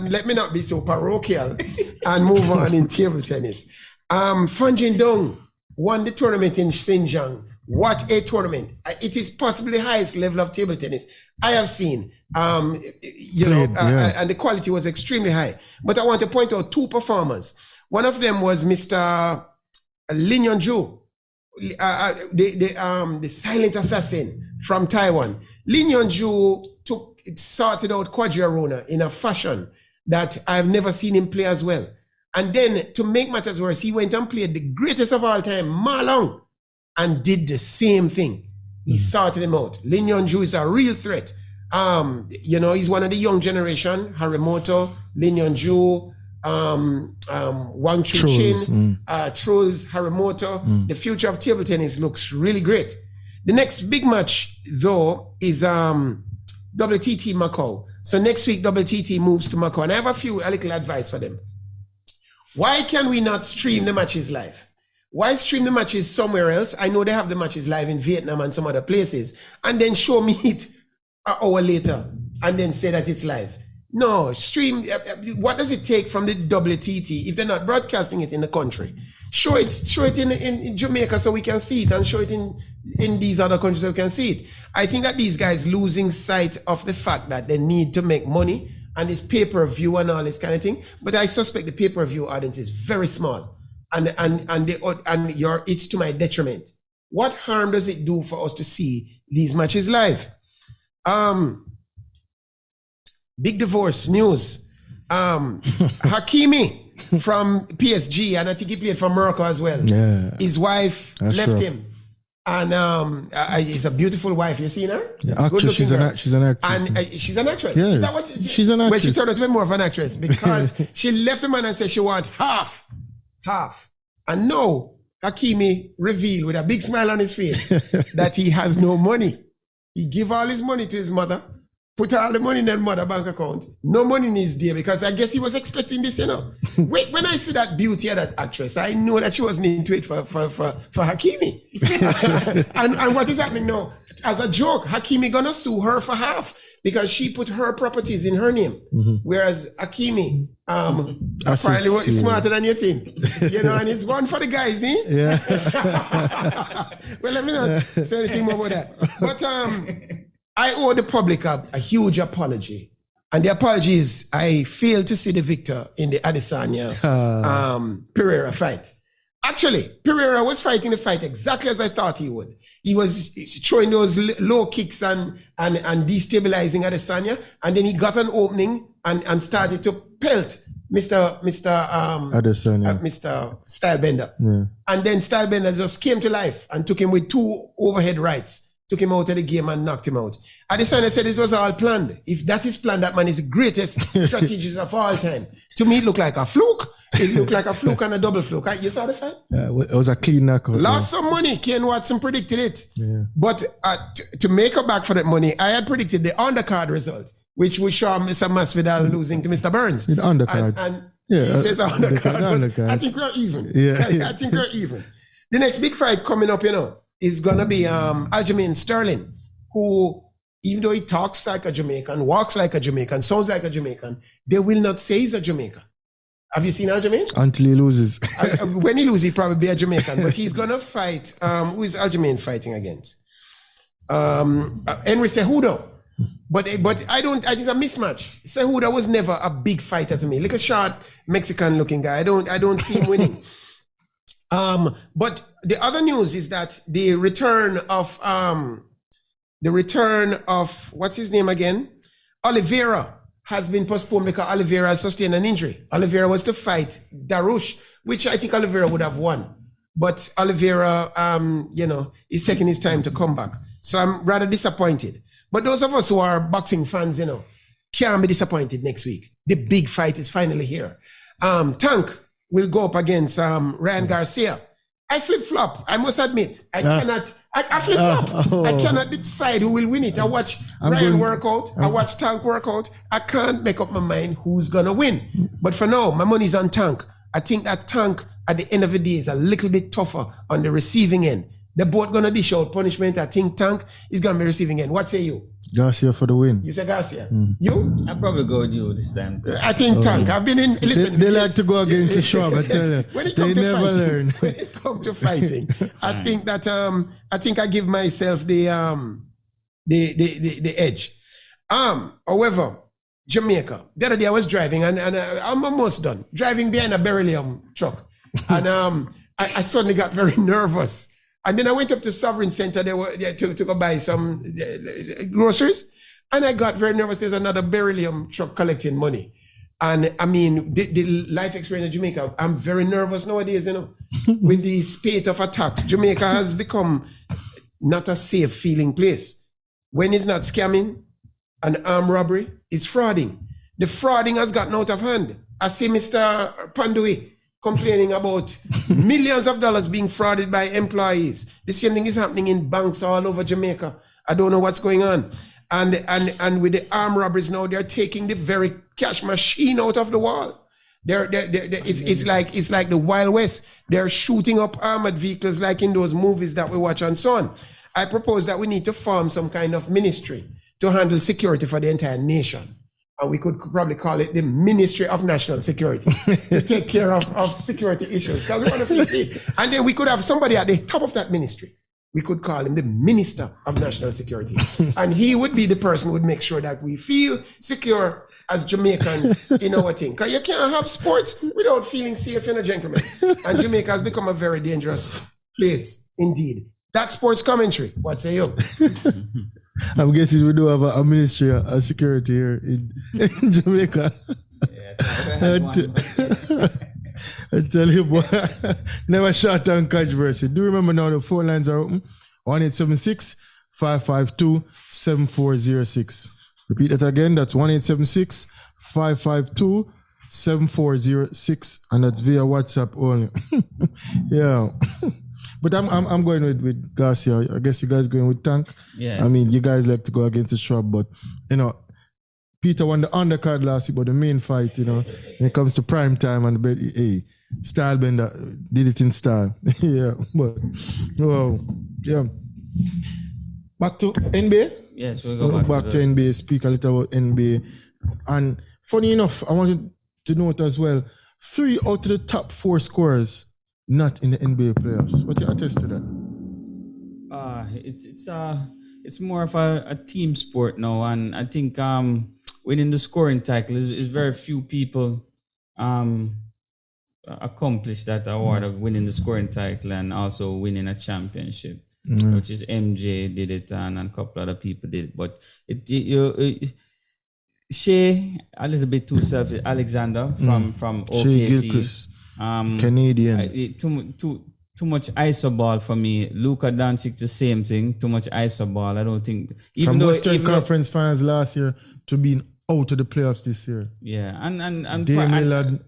let me not be so parochial and move on in table tennis. Fan Jin-dong won the tournament in Xinjiang. What a tournament. It is possibly the highest level of table tennis I have seen. And the quality was extremely high. But I want to point out 2 performers. One of them was Mr. Lin Yonju, the silent assassin from Taiwan. Lin Yonju sorted out Quadriarona in a fashion that I've never seen him play as well. And then, to make matters worse, he went and played the greatest of all time, Ma Long, and did the same thing. He sorted him out. Lin Yonju is a real threat. He's one of the young generation, Harimoto, Lin Yonju, Wang Chuchin, Truls, Harimoto. The future of table tennis looks really great. The next big match, though, is WTT Macau. So next week, WTT moves to Macau. And I have a little advice for them. Why can we not stream the matches live? Why stream the matches somewhere else? I know they have the matches live in Vietnam and some other places. And then show me it an hour later and then say that it's live. No, stream. What does it take from the WTT if they're not broadcasting it in the country? Show it in Jamaica so we can see it, and show it in these other countries so we can see it. I think that these guys losing sight of the fact that they need to make money and this pay-per-view and all this kind of thing. But I suspect the pay-per-view audience is very small, and it's to my detriment. What harm does it do for us to see these matches live? Big divorce news. Hakimi from PSG, and I think he played for Morocco as well. Yeah. His wife left him. And it's a beautiful wife. You seen her? Yeah, actress, she's an actress. And she's an actress. Yeah. Is that what she's an actress. Well, she turned out to be more of an actress because she left the man and said she want half. And now Hakimi revealed with a big smile on his face that he has no money. He give all his money to his mother, put all the money in that mother bank account. No money in his there because I guess he was expecting this, Wait, when I see that beauty of that actress, I know that she wasn't into it for Hakimi. and what is happening now? As a joke, Hakimi gonna sue her for half because she put her properties in her name. Mm-hmm. Whereas Hakimi apparently was smarter than you think. And he's one for the guys, eh? Yeah. Well, let me not say anything more about that. But I owe the public a huge apology. And the apology is I failed to see the victor in the Adesanya Pereira fight. Actually, Pereira was fighting the fight exactly as I thought he would. He was throwing those low kicks and destabilizing Adesanya, and then he got an opening and started to pelt Mr. Adesanya, Mr. Stylebender. Yeah. And then Stylebender just came to life and took him with 2 overhead rights. Took him out of the game and knocked him out. Adesanya said it was all planned. If that is planned, that man is the greatest strategist of all time. To me, it looked like a fluke. It looked like a fluke and a double fluke. You saw the fight? Yeah, it was a clean knockout. Lost some money. Kane Watson predicted it. Yeah. But to make up back for that money, I had predicted the undercard result, which would show Mr. Masvidal losing to Mr. Burns. The undercard. And he says undercard. I think we're even. I think we're even. The next big fight coming up, is going to be Aljamain Sterling, who, even though he talks like a Jamaican, walks like a Jamaican, sounds like a Jamaican, they will not say he's a Jamaican. Have you seen Aljamain? Until he loses. When he loses, he'll probably be a Jamaican. But he's going to fight, who is Aljamain fighting against? Henry Cejudo. But I think it's a mismatch. Cejudo was never a big fighter to me. Like a short Mexican-looking guy. I don't see him winning. But the other news is that the return of what's his name again? Oliveira has been postponed because Oliveira has sustained an injury. Oliveira was to fight Darush, which I think Oliveira would have won. But Oliveira, is taking his time to come back. So I'm rather disappointed. But those of us who are boxing fans, can't be disappointed next week. The big fight is finally here. Tank will go up against Ryan Garcia. I flip-flop. I must admit. I cannot. I flip-flop. I cannot decide who will win it. I watch Ryan work out. I watch Tank work out. I can't make up my mind who's going to win. But for now, my money's on Tank. I think that Tank, at the end of the day, is a little bit tougher on the receiving end. They're both going to dish out punishment. I think Tank is going to be receiving end. What say you? Garcia for the win. You say Garcia. You? I'll probably go with you this time. I think Tank. I've been in. Listen, they like to go against the Schwab. I tell you, they never learn. When it comes to fighting, I think that I give myself the edge. However, Jamaica. The other day I was driving and I'm almost done driving behind a beryllium truck, and I suddenly got very nervous. And then I went up to Sovereign Center to go buy some groceries. And I got very nervous. There's another beryllium truck collecting money. And I mean, the life experience in Jamaica, I'm very nervous nowadays, with the spate of attacks. Jamaica has become not a safe feeling place. When it's not scamming and armed robbery, it's frauding. The frauding has gotten out of hand. I see Mr. Pandui complaining about millions of dollars being frauded by employees. The same thing is happening in banks all over Jamaica. I don't know what's going on. And with the armed robberies now, they're taking the very cash machine out of the wall. It's like the Wild West. They're shooting up armored vehicles like in those movies that we watch and so on. I propose that we need to form some kind of ministry to handle security for the entire nation. And we could probably call it the Ministry of National Security to take care of security issues. Because we want to feel, and then we could have somebody at the top of that ministry. We could call him the Minister of National Security. And he would be the person who would make sure that we feel secure as Jamaicans in our thing. Because you can't have sports without feeling safe, gentlemen. And Jamaica has become a very dangerous place indeed. That sports commentary. What say you? I'm guessing we do have a ministry of security here in Jamaica. I tell you, boy, never shot on controversy. Do remember now the phone lines are open? 1-876-552-7406. Repeat that again. That's 1-876-552-7406, and that's via WhatsApp only. Yeah. But I'm going with Garcia. I guess you guys going with Tank. Yes. I mean, you guys like to go against the Shrub, but Peter won the undercard last week, but the main fight, when it comes to prime time and the style bender did it in style. Yeah, but yeah. Back to NBA. Yes, we'll go back to NBA. Speak a little about NBA, and funny enough, I wanted to note as well, 3 out of the top 4 scorers not in the NBA playoffs. What do you attest to that? It's more of a team sport now, and I think winning the scoring title is very few people accomplish that award of winning the scoring title and also winning a championship, which is MJ did it and a couple other people did it. But Shea a little bit too selfish. Alexander from OKC. Canadian. Too much iso ball for me. Luka Doncic the same thing. Too much iso ball. I don't think from Western Conference finals last year to being out of the playoffs this year. Yeah, and Dame Lillard,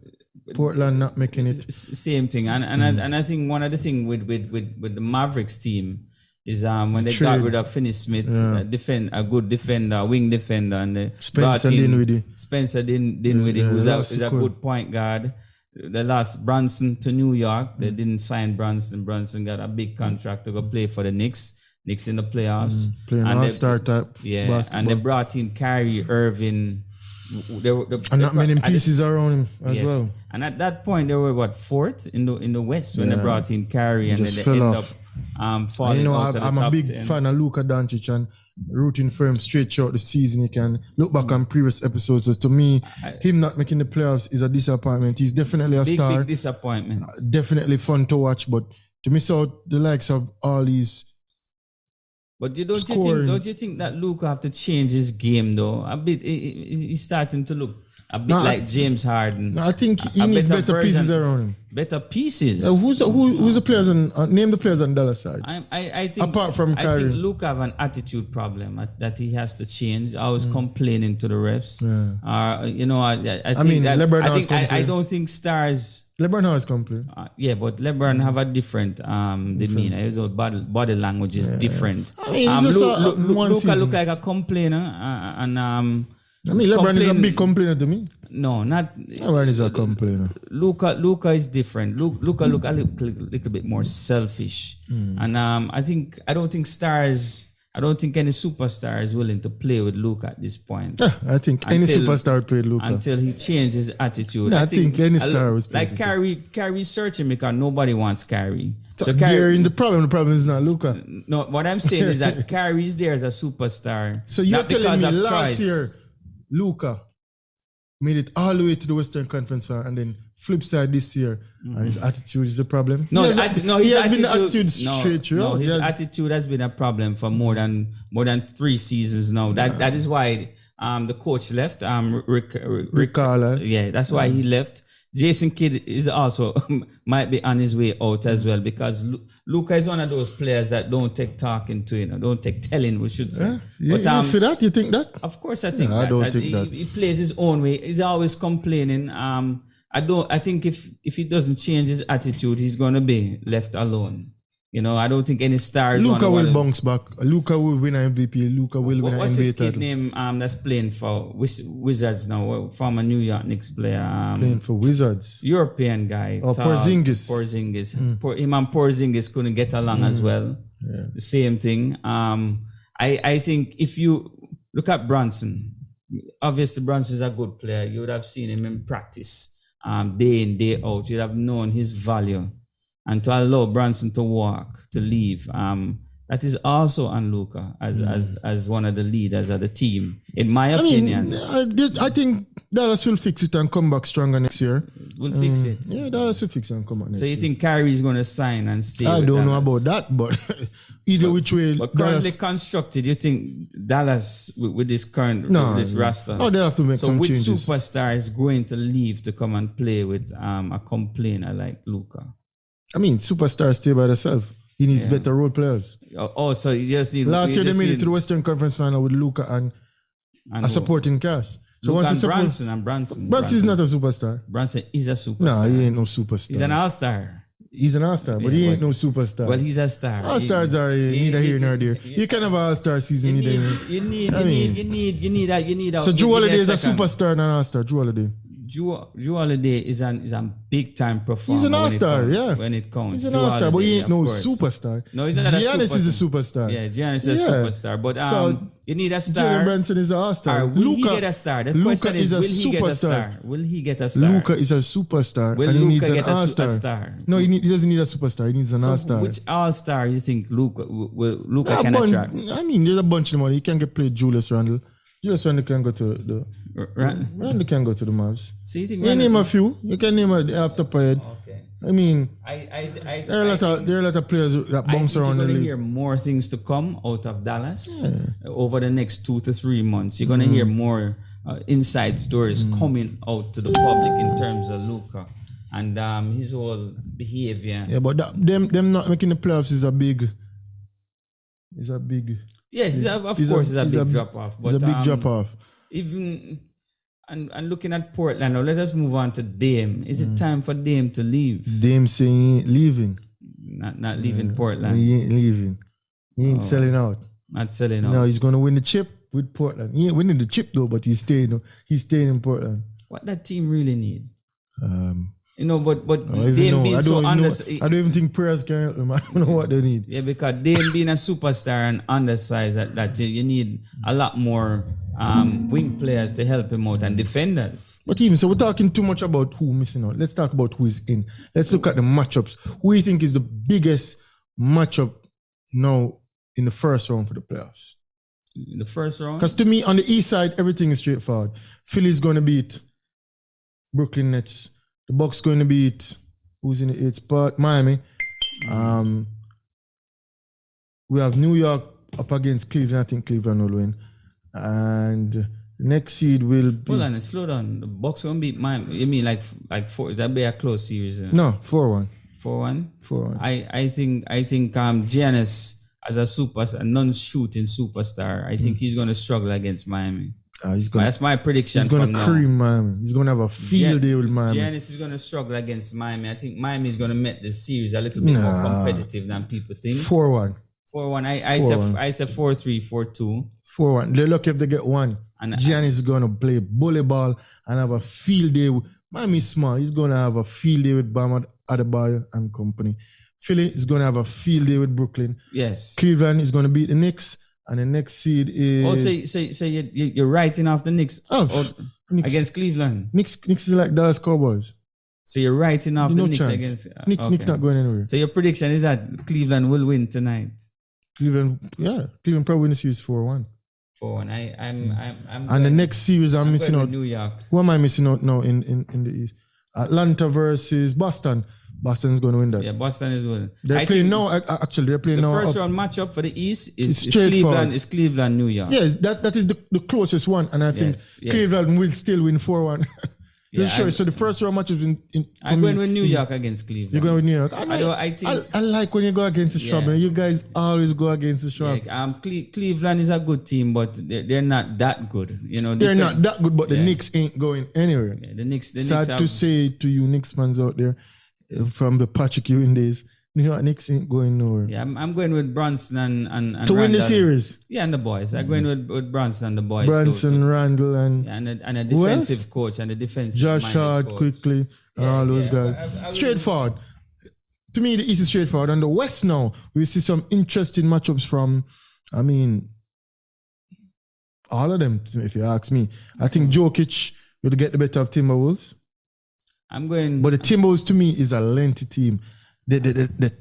Portland not making it. Same thing. And I think one of the things with the Mavericks team is when they got rid of Finney Smith, a good defender, wing defender, and they Spencer Dinwiddie. Spencer Dinwiddie, who's a good point guard. They lost Brunson to New York. They didn't sign Brunson. Brunson got a big contract to go play for the Knicks. Knicks in the playoffs. Playing all-star type basketball. And they brought in Kyrie Irving. And not many pieces around him as well. And at that point, they were, 4th in the West when they brought in Kyrie, and then they end up falling out of the top 10. I'm a big fan of Luka Doncic and rooting for him straight throughout the season. You can look back on previous episodes. So to me, him not making the playoffs is a disappointment. He's definitely a star. Big disappointment. Definitely fun to watch, but to miss out the likes of all these. But don't you think that Luka have to change his game though? A bit. He's starting to look A bit like James Harden. No, I think he needs better pieces around him. Better pieces. Who's the players on name the players on Dallas side? I think apart from Kyrie. I think Luke have an attitude problem that he has to change. I was complaining to the refs. Yeah. I think LeBron I don't think stars. LeBron always complain. Yeah, but LeBron have a different demeanor. His own body language is different. I mean, Luka look like a complainer, LeBron is a big complainer to me. No, not. LeBron is a complainer. Luka is different. Luka look a little bit more selfish, and I don't think any superstar is willing to play with Luka at this point. Yeah, I think any superstar would play with Luka until he changes his attitude. No, I think any star was like Kyrie searching because nobody wants Kyrie. So Kyrie in the problem is not Luka. No, what I'm saying is that Kyrie's there as a superstar. So you're telling me last year Luka made it all the way to the Western Conference and then flip side this year, and his attitude is the problem. His attitude straight through. No, his attitude has been a problem for more than 3 seasons now. That is why the coach left. Rick Carlisle. Yeah, that's why he left. Jason Kidd is also might be on his way out as well, because Luka is one of those players that don't take talking to, don't take telling, we should say. Yeah. But, you see that? You think that? Of course I think that. I don't think that. He plays his own way. He's always complaining. I think if he doesn't change his attitude, he's going to be left alone. I don't think any stars. Luka will bounce back. Luka will win an MVP. Luka will win an NBA title. What's his kid name that's playing for Wizards now? Former New York Knicks player. Playing for Wizards. European guy. Porzingis. Him and Porzingis couldn't get along as well. Yeah. The same thing. I think if you look at Brunson, obviously Brunson is a good player. You would have seen him in practice day in, day out. You'd have known his value. And to allow Brunson to walk, to leave, that is also on Luka as one of the leaders of the team, in my opinion. I think Dallas will fix it and come back stronger next year. We'll fix it. Yeah, Dallas will fix it and come back next year. So you think Kyrie is going to sign and stay? I don't know about that, but either which way. But currently constructed, you think Dallas with this current this roster? No, they have to make some changes. So which superstar is going to leave to come and play with a complainer like Luka? Superstars stay by themselves. He needs better role players. So you just need. Last year they made it to the Western Conference final with Luka and a supporting cast. So Luka once Brunson. Brunson is not a superstar. Brunson is a superstar. No, he ain't no superstar. He's an all-star. He's an all-star, but he ain't no superstar. Well, he's a star. All-stars are neither here nor there. You can have an all-star season. You need that. So Drew Holiday is a superstar and an all-star. Drew Holiday. Drew Holiday is a big time performer. He's an all-star, when it counts. He's an all-star, but he ain't no superstar. No, he's not Giannis is a superstar. Yeah, Giannis is a superstar. But you need a star. Jalen Brunson is an all-star. Will he get a star? The question is, will he get a star? Will he get a star? Luka is a superstar and he needs an all-star. No, he doesn't need a superstar. He needs an all-star. Which all-star you think Luka can attract? There's a bunch of them. He can get played Julius Randle. Julius Randle can go to the... Randle can go to the Mavs. So you think name a few. You can name after period. Okay. There are a lot of players that bounce around the league. You're going to hear more things to come out of Dallas over the next 2 to 3 months. You're going to hear more inside stories coming out to the public in terms of Luka and his whole behavior. Yeah, but them not making the playoffs is a big. Yes, of course, it's a big drop off. It's a big drop off. Even and looking at Portland, now let us move on to Dame. Is it time for Dame to leave? Dame saying he ain't leaving. Not leaving Portland. He ain't leaving. He ain't selling out. Not selling out. No, he's gonna win the chip with Portland. He ain't winning the chip though, but he's staying in Portland. What that team really need? But Dame being so undersized. I don't even think prayers can help them. I don't know what they need. Yeah, because Dame being a superstar and undersized, that you need a lot more wing players to help him out and defenders. But even so, we're talking too much about who missing out. Let's talk about who is in. Let's look at the matchups. Who do you think is the biggest matchup now in the first round for the playoffs? In the first round? Because to me, on the east side, everything is straightforward. Philly's going to beat Brooklyn Nets. The Bucks going to beat who's in the 8th spot? Miami. We have New York up against Cleveland. I think Cleveland will win. And Next seed will be... Hold on, slow down. The Bucks won't beat Miami. You mean like 4? Is that be a close series? No, 4-1. 4-1? 4-1. I think Giannis as a non-shooting superstar, I think he's going to struggle against Miami. That's my prediction. He's going to cream Miami. He's going to have a field day with Miami. Giannis is going to struggle against Miami. I think Miami is going to make the series a little bit more competitive than people think. 4-1. 4-1. I said 4-3, 4-2. 4-1. They're lucky if they get one. And Giannis is going to play bully ball and have a field day. Miami's small. He's going to have a field day with Bam Adebayo and company. Philly is going to have a field day with Brooklyn. Yes. Cleveland is going to beat the Knicks. And the next seed is... Oh, so you're writing off the Knicks, Knicks against Cleveland? Knicks is like Dallas Cowboys. So you're writing off the Knicks chance. Against... Knicks not going anywhere. So your prediction is that Cleveland will win tonight? Cleveland probably win the series 4-1. 4-1. I'm and the next series I'm missing out. New York. Who am I missing out now in the East? Atlanta versus Boston. Boston's going to win that. Yeah, Boston is winning. They're playing now. Actually, they're playing now. The first round matchup for the East is Cleveland, New York. Yes, that is the closest one, and I think Cleveland will still win 4-1. So the first round match is I'm going with New York against Cleveland. You're going with New York. I like when you go against the trouble. You guys always go against the trouble. Cleveland is a good team, but they're not that good. They're not that good, but the Knicks ain't going anywhere. Yeah, the Knicks. Sad to say to you, Knicks fans out there, from the Patrick Ewing days, New York Knicks ain't going nowhere. Yeah, I'm going with Brunson and to win the series. Yeah, and the boys. I'm going with Brunson and the boys. Brunson, Randall, and a defensive coach and a defensive Josh Hart quickly and all those guys. Straightforward. To me, the East is straightforward. And the West now, we see some interesting matchups from, all of them, if you ask me. I think Jokic will get the better of Timberwolves. But the Timberwolves to me is a lengthy team. The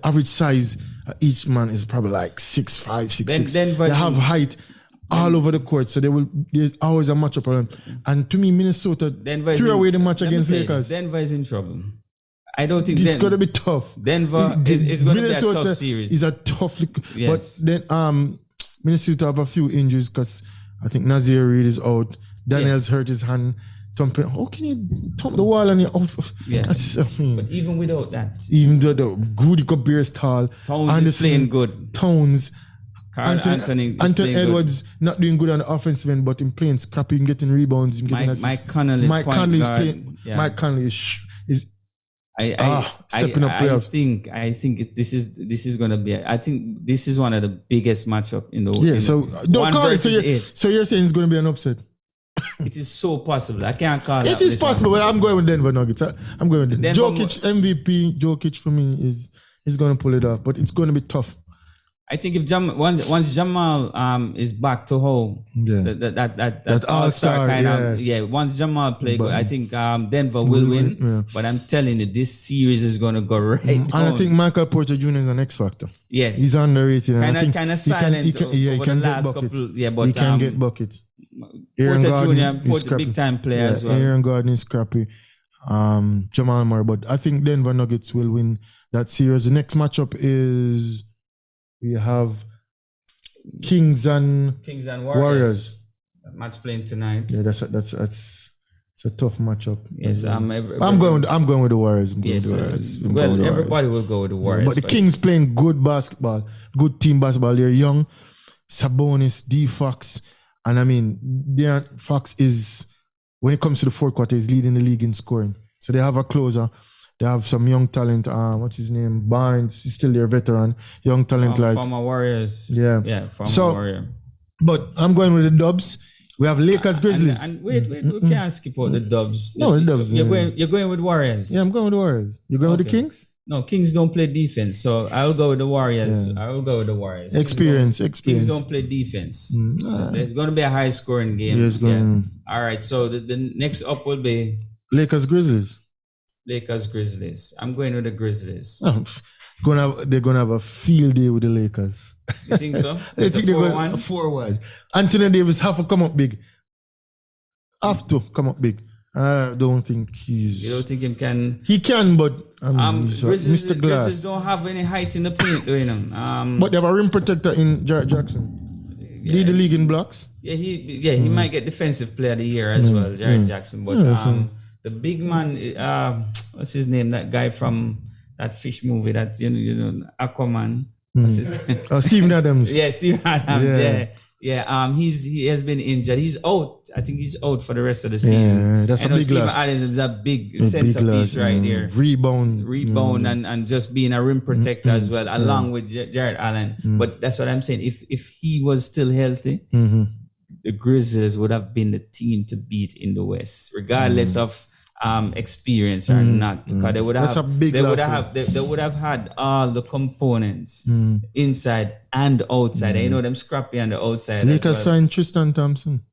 average size of each man is probably like 6'5", 6'6". They have height all over the court, so there's always a matchup for them. And to me, Minnesota threw away the match against Lakers. Denver is in trouble. I don't think it's going to be tough. Denver is going to be a tough series. Is a tough, yes. But then Minnesota have a few injuries because I think Nazir Reed is out. Daniels hurt his hand. Thumping. How can you thump the wall and you're out? Yeah. But even without that. Even though the Rudy Gobert tall. Towns is playing good. Towns. Anthony Edwards not doing good on the offensive end, but in playing scrappy, getting rebounds. Mike Conley is playing. Yeah. Mike Conley is stepping up playoffs. I think this is going to be. I think this is one of the biggest matchup in the world. Yeah. So don't call it. So you're saying it's going to be an upset. It is so possible. I can't call it. It is possible, but I'm going with Denver Nuggets. I'm going with Denver. Jokic MVP. Jokic for me is going to pull it off, but it's going to be tough. I think if once Jamal is back to home, that all-star kind of once Jamal play good, I think Denver will win. Yeah. But I'm telling you, this series is going to go right. And I think Michael Porter Jr. is an X factor. Yes, he's underrated. Kind of silent. He can get buckets. But he can get buckets. Aaron Porter big time player as well. Aaron Gordon is scrappy. Jamal Murray, but I think Denver Nuggets will win that series. The next matchup is we have Kings and Warriors. Match playing tonight. Yeah, that's a tough matchup. Yes, I'm going with the Warriors. Everybody will go with the Warriors. But the Kings playing good basketball, good team basketball. They're young. Sabonis, D Fox. And De'Aaron Fox is, when it comes to the fourth quarter, is leading the league in scoring. So they have a closer. They have some young talent. What's his name? Barnes. He's still their veteran. Young talent former Warriors. Yeah. Former Warrior. But I'm going with the Dubs. We have Lakers, Grizzlies. And wait, we can't skip out the Dubs. No, the Dubs. You're going with Warriors. Yeah, I'm going with the Warriors. You going with the Kings? No, Kings don't play defense, so I'll go with the Warriors. Yeah. I will go with the Warriors. Experience. Kings don't play defense. There's going to be a high-scoring game. All right, so the next up will be Lakers, Grizzlies. I'm going with the Grizzlies. They're gonna have a field day with the Lakers. You think so? I think they're going 4-1. Anthony Davis have to come up big. I don't think he's... You don't think him can... He can, but... Mr. Glass. Grizzlies don't have any height in the paint, do you know? But they have a rim protector in Jarrett Jackson. Lead the league in blocks. He might get defensive player of the year as well, Jared Jackson. But the big man, what's his name? That guy from that fish movie, that Aquaman. Stephen Adams. Yeah, Stephen Adams. Yeah. He has been injured. He's out. I think he's out for the rest of the season. Yeah, that's a big loss. Stephen Adams is a big centerpiece right there. Rebound, and just being a rim protector as well, along with Jared Allen. But that's what I'm saying. If he was still healthy, the Grizzlies would have been the team to beat in the West, regardless of experience or not, because they would have had all the components inside and outside. You know them scrappy on the outside. Lakers signed Tristan Thompson.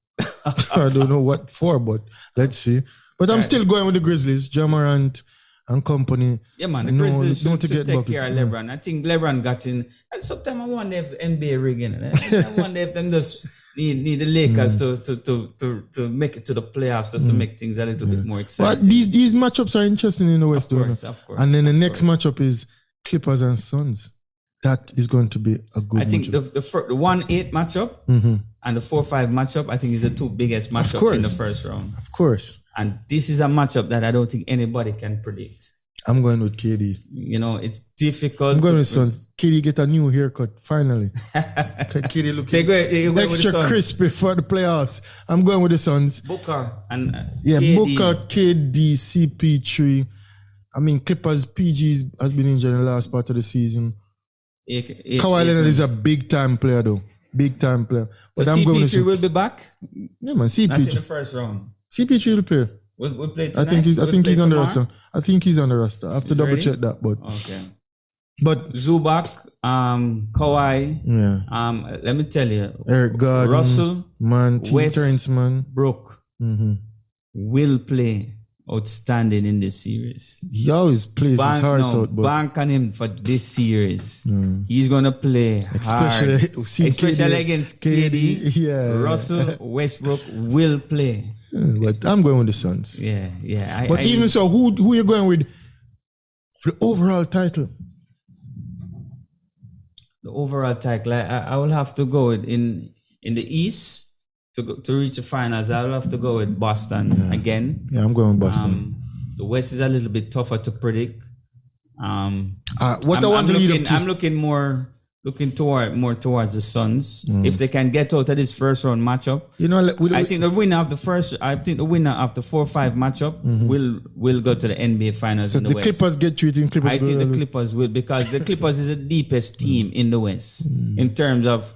I don't know what for, but let's see. But I'm still going with the Grizzlies, Ja Morant and company. Yeah, man. The Grizzlies should take care of LeBron. I think LeBron got in. And sometimes I wonder if NBA rigging. I wonder if them just need the Lakers to make it to the playoffs, just to make things a little bit more exciting. But these matchups are interesting in the West, of course. And then the next matchup is Clippers and Suns. That is going to be a good matchup. I think the 1-8 matchup and the 4-5 matchup, I think, is the two biggest matchups in the first round. Of course. And this is a matchup that I don't think anybody can predict. I'm going with KD. It's difficult. I'm going with Suns. KD get a new haircut, finally. KD looking extra crispy for the playoffs. I'm going with the Suns. Booker and Booker, KD, CP3. I mean, Clippers, PG has been injured in the last part of the season. Kawhi Leonard is a big-time player, though. Big-time player. But so I'm going with CP3 will be back? Yeah, man. CP3. Not in the first round. CP3 will play. We'll play tonight? I think he's on the roster. I think he's on the roster. I have to double check that, but okay. But Zubac, Kawhi, let me tell you, Eric Gordon, Russell, Westbrook Brook will play outstanding in this series. He always plays his heart out, but bank on him for this series. He's gonna play especially against KD. Yeah, Russell Westbrook will play. But I'm going with the Suns. Yeah. But even so, who you going with for the overall title? The overall title, I will have to go with in the East to reach the finals. I will have to go with Boston again. Yeah, I'm going with Boston. The West is a little bit tougher to predict. I'm looking more towards the Suns. If they can get out of this first round matchup, I think the winner of the 4-5 matchup will go to the NBA finals in the West. Clippers get treated. I think the Clippers will, because the Clippers is the deepest team in the West in terms of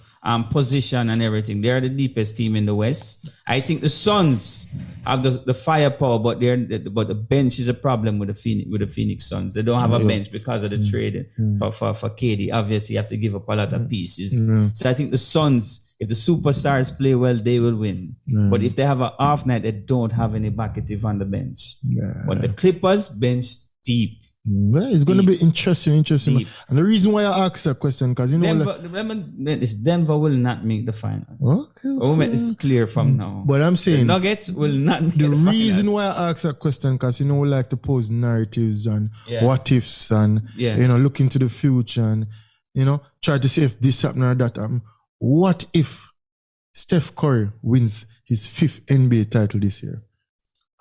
position and everything. They are the deepest team in the West. I think the Suns have the firepower, but the bench is a problem with the Phoenix Suns. They don't have a bench because of the trade for KD. Obviously, you have to give up a lot of pieces. So I think the Suns, if the superstars play well, they will win. But if they have an off night, they don't have any backup on the bench. But the Clippers bench deep. Well, it's going to be interesting. Deep. And the reason why I asked that question, because Denver will not make the finals. Okay. It's clear from now. But I'm saying the Nuggets will not make the finals. The reason why I asked that question, because we like to pose narratives and what ifs and look into the future and try to see if this happen or that. What if Steph Curry wins his 5th NBA title this year?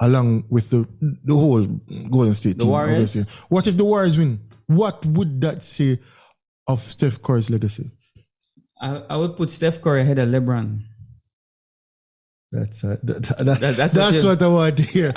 Along with the whole Golden State team. Warriors? Obviously. What if the Warriors win? What would that say of Steph Curry's legacy? I would put Steph Curry ahead of LeBron. That's what I want to hear.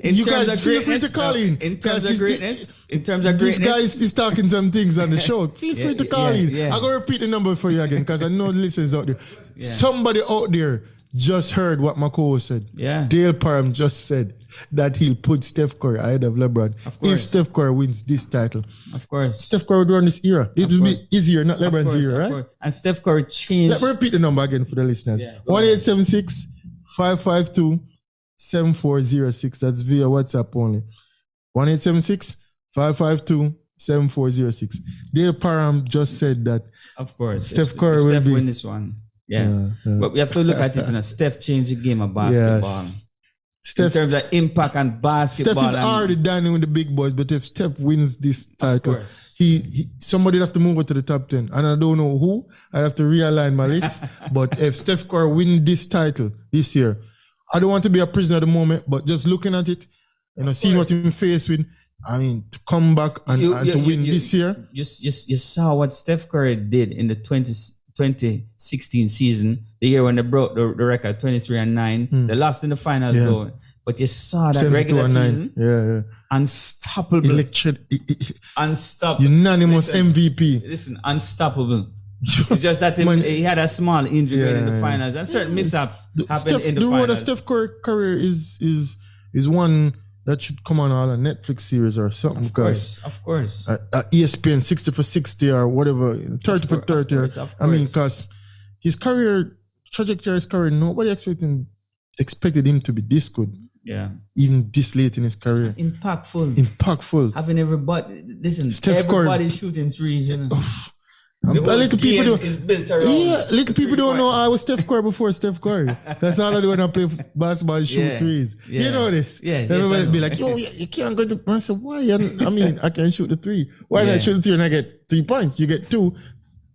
You guys feel free to call in. In terms of greatness, this guy is talking some things on the show. Feel free to call in. I'm going to repeat the number for you again, because I know the listeners out there. Somebody out there just heard what Mako said. Dale Parham just said that he'll put Steph Curry ahead of LeBron if Steph Curry wins this title. Of course. Steph Curry would run this era. It will be easier, not LeBron's era, right? And Steph Curry changed. Let me repeat the number again for the listeners. 1-876-552-7406. That's via WhatsApp only. 1-876-552-7406. Dale Parham just said that. Of course. Steph Curry will win this one. But we have to look at it. Steph changed the game of basketball. in terms of impact and basketball. Steph is already dining with the big boys, but if Steph wins this title, somebody have to move it to the top 10. And I don't know who. I have to realign my list. But if Steph Curry win this title this year, I don't want to be a prisoner at the moment, but just looking at it, seeing what he's faced with, I mean, to come back and to win this year. You saw what Steph Curry did in the 2016 season, the year when they broke the record, 23-9. They lost in the finals though. But you saw that regular season. Yeah. Unstoppable. Unstoppable. Unanimous MVP. Listen, unstoppable. It's just that he had a small injury in the finals, and certain mishaps happened in the finals. The Steph Curry career is one that should come on all a Netflix series or something. Of course. ESPN 60 for 60 or whatever, 30 for 30. I mean, because his career trajectory, nobody expected him to be this good. Yeah. Even this late in his career. Impactful. Having everybody, listen, everybody's shooting threes. Little people don't know I was Steph Curry before Steph Curry. That's all I do when I play basketball and shoot threes. Yeah. You know this? Yes, everybody be like, yo, you can't go to... I said, why? I mean, I can shoot the three. Why not shoot the three and I get 3 points? You get 2.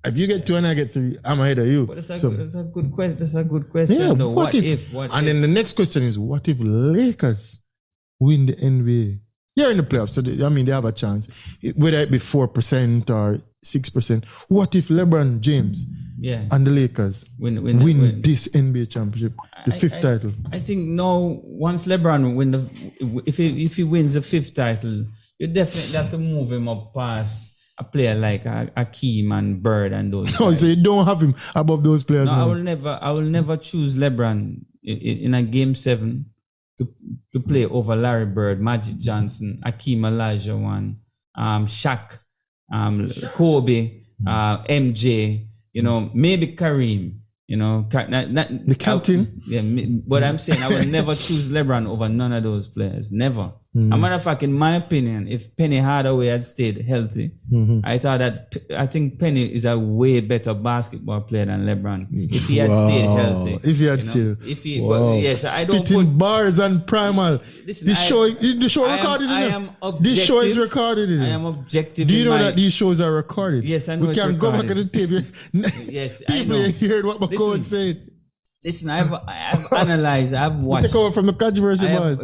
If you get 2 and I get 3, I'm ahead of you. But that's a good question. That's a good question. Yeah, what if? Then the next question is, what if Lakers win the NBA? They're in the playoffs, so they have a chance. Whether it be 4% or 6%. What if LeBron James and the Lakers win this NBA championship, the 5th title? I think no. Once LeBron if he wins the 5th title, you definitely have to move him up past a player like Hakeem and Bird and those guys. So you don't have him above those players? No, I will never choose LeBron in a game 7 to play over Larry Bird, Magic Johnson, Hakeem Olajuwon, Shaq, Kobe, MJ, maybe Kareem, the captain. But I'm saying I will never choose LeBron over none of those players. Never. As a matter of fact, in my opinion, if Penny Hardaway had stayed healthy, I think Penny is a way better basketball player than LeBron. If he had stayed healthy. If he had stayed. But yes, I don't put bars and Primal. Listen, the show recorded. This show is recorded. I am objective. Do you know that these shows are recorded? Yes, I know. We can go back at the tape. Yes, people heard what my coach said. Listen, I've analyzed, I've watched. Take over from the controversy bars.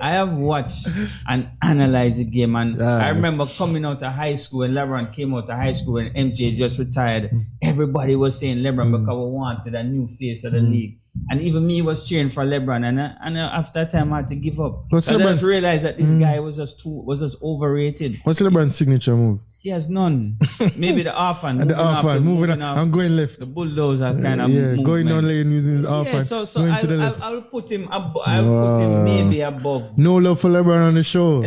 I have watched and analyzed the game, and I remember coming out of high school when LeBron came out of high school and MJ just retired. Everybody was saying LeBron because we wanted a new face of the league, and even me was cheering for LeBron. And after that time, I had to give up. I just realized that this guy was just overrated. What's LeBron's signature move? He has none. Maybe the offhand. Moving on. I'm going left. The bulldozer kind of movement. Going down lane using his offhand. So I'll put him above. I'll put him maybe above. No love for LeBron on the show.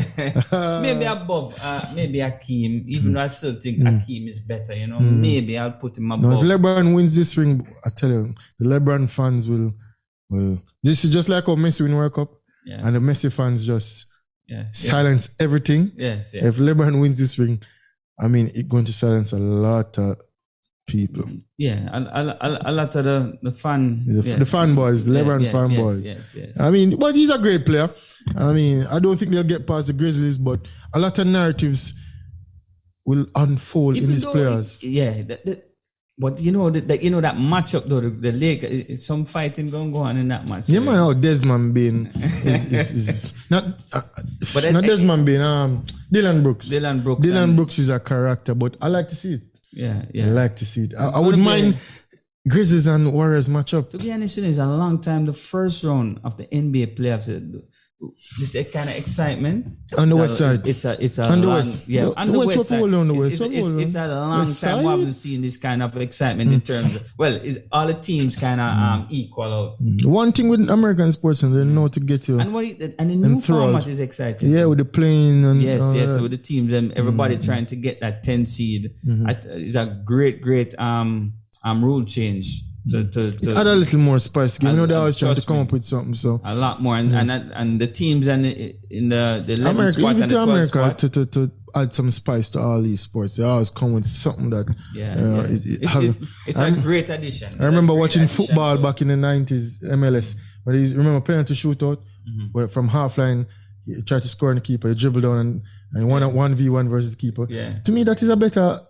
Maybe above. Maybe Hakeem. Even though I still think Hakeem is better. Maybe I'll put him above. No, if LeBron wins this ring, I tell you, the LeBron fans will. This is just like how Messi win World Cup, and the Messi fans just silence everything. Yes. If LeBron wins this ring, I mean, it's going to silence a lot of people. Yeah, a lot of the fan... The fanboys, the LeBron fanboys. Yes. I mean, but he's a great player. I mean, I don't think they'll get past the Grizzlies, but a lot of narratives will unfold in these players. But that matchup though, the Lakers, some fighting going to go on in that match. Yeah, man, how Desmond Bain is not Desmond Bain, Dylan Brooks. Dylan Brooks is a character, but I like to see it. Yeah. I like to see it. I wouldn't mind Grizzlies and Warriors matchup. To be honest, it's a long time. The first round of the NBA playoffs, this kind of excitement on the west side. It's a on the long, west. Yeah, on the west side. On the west. It's a long time we haven't seen this kind of excitement in terms of, all the teams kind of equal out. One thing with American sports, and they know to get you. And the new format is exciting. Yeah, with the playing and yes, so with the teams and everybody trying to get that 10 seed. It's a great rule change. To add a little more spice. You know, they always trying to come up with something. So a lot more, and the teams in the 11th spot and the 12th spot to add some spice to all these sports. They always come with something that it's a great addition. I remember watching football back in the 90s, MLS. But remember penalty shootout, where from half line, you try to score on the keeper, you dribble down and 1v1 versus the keeper. Yeah. To me, that is a better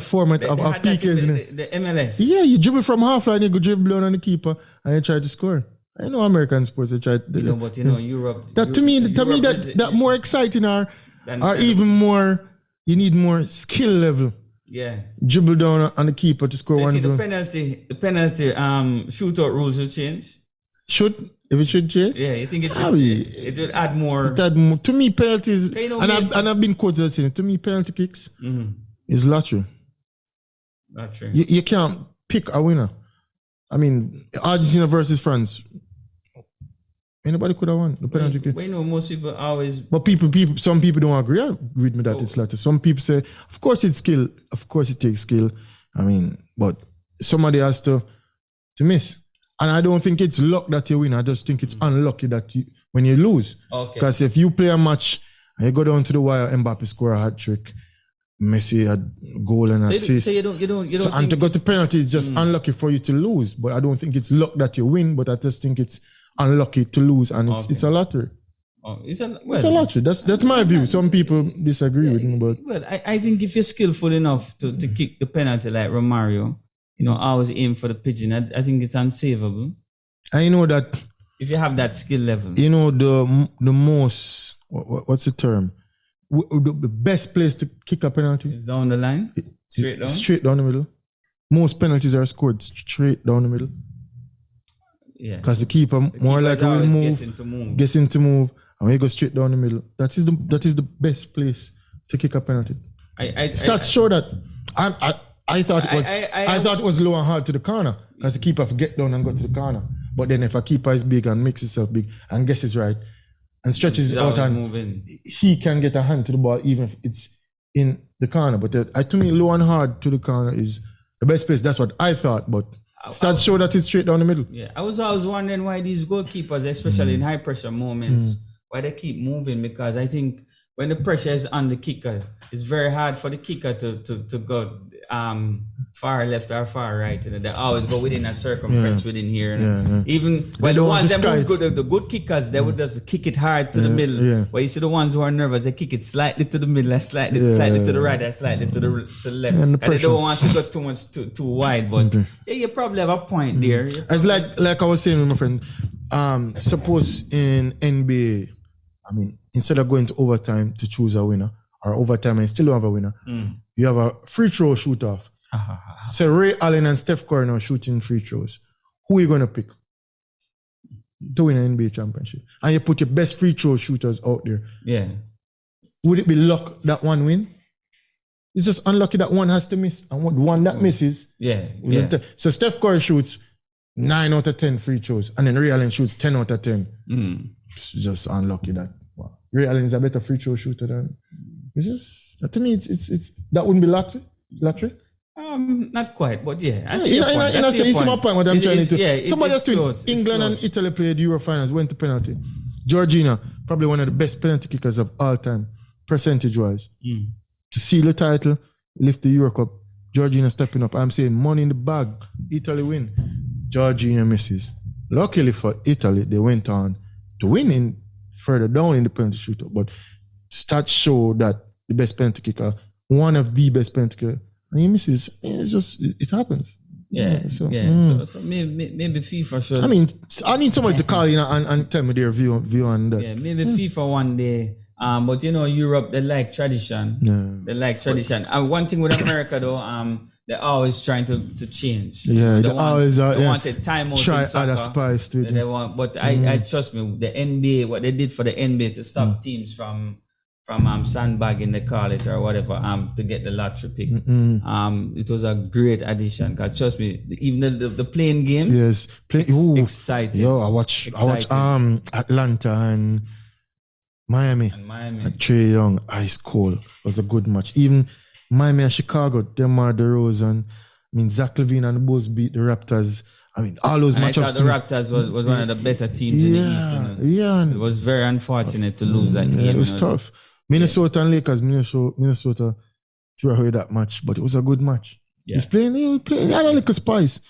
format of PK, isn't it? The MLS. Yeah, you dribble from half line, you go dribble down on the keeper, and you try to score. I know American sports, they try. But Europe. To me, that more exciting or even more. You need more skill level. Yeah. Dribble down on the keeper to score one goal. The penalty shootout rules will change. If it should change? Yeah, you think it would add more? To me, penalties, I've been quoted as saying, to me, penalty kicks is lottery. Lottery. You can't pick a winner. I mean, Argentina versus France. Anybody could have won the penalty kick. Most people always. But some people don't agree with me that it's lottery. Some people say, of course it's skill. Of course it takes skill. I mean, but somebody has to miss. And I don't think it's luck that you win. I just think it's unlucky that when you lose. Because if you play a match and you go down to the wire, Mbappe score a hat trick, Messi had goal and assist. So you don't and to go to penalty is just unlucky for you to lose. But I don't think it's luck that you win. But I just think it's unlucky to lose, and it's a lottery. It's a lottery. That's my view. Some people disagree with me, but I think if you're skillful enough to kick the penalty like Romario, always aim for the pigeon. I think it's unsavable. I know that if you have that skill level, the most what's the term? The best place to kick a penalty is down the line, straight down the middle. Most penalties are scored straight down the middle. Yeah, because the keeper more likely will gets into move, and when you go straight down the middle, that is the best place to kick a penalty. Stats show that. I thought it was low and hard to the corner because the keeper get down and go to the corner. But then if a keeper is big and makes himself big and guesses right and stretches it out, and he can get a hand to the ball even if it's in the corner. But to me, low and hard to the corner is the best place. That's what I thought, but stats show that it's straight down the middle. Yeah, I was always wondering why these goalkeepers, especially in high pressure moments, why they keep moving, because I think when the pressure is on the kicker, it's very hard for the kicker to go far left or far right. They always go within a circumference within here. Even when the ones that move good, the good kickers, they would just kick it hard to the middle. Yeah. But you see the ones who are nervous, they kick it slightly to the middle, slightly to the right, and slightly to the left. And they don't want to go too wide. But you probably have a point there. It's like I was saying with my friend, suppose in NBA, I mean, instead of going to overtime to choose a winner, or overtime and still don't have a winner, you have a free throw shoot off. So Ray Allen and Steph Curry now shooting free throws. Who are you going to pick to win an NBA championship? And you put your best free throw shooters out there. Yeah. Would it be luck that one win? It's just unlucky that one has to miss. And one that misses. So Steph Curry shoots 9 out of 10 free throws. And then Ray Allen shoots 10 out of 10. It's just unlucky that Ray Allen is a better free throw shooter than. It's just, to me, it's that wouldn't be lottery. Not quite, but yeah. It's my point. What I'm trying to. Yeah, somebody else doing. England and Italy played Euro finals, went to penalty. Georgina, probably one of the best penalty kickers of all time, percentage-wise. To seal the title, lift the Euro Cup. Georgina stepping up. I'm saying money in the bag. Italy win. Georgina misses. Luckily for Italy, they went on to win further down in the penalty shootout. But stats show that the best penalty kicker, one of the best penalty kicker, and he misses. It's just, it happens. So maybe FIFA should. I mean, I need somebody to call in and tell me their view on that. Yeah, maybe FIFA one day. But Europe, they like tradition. Yeah. They like tradition. And one thing with America though, they're always trying to change. Yeah, they always wanted time out try in soccer. Other spice to it. They want, but I trust me, the NBA, what they did for the NBA to stop teams from sandbagging, they call it, or whatever, to get the lottery pick. It was a great addition. Cause trust me, even the playing games, exciting. Yo, I watch Atlanta and Miami. Trae Young, ice cold. It was a good match. Even Miami and Chicago, DeMar DeRozan. I mean, Zach LaVine and the Bulls beat the Raptors. I mean, all those matchups. I thought the Raptors was one of the better teams in the East. It was very unfortunate to lose that game. It was tough. Minnesota and Lakers, Minnesota threw away that match, but it was a good match. Yeah. He had a little spice.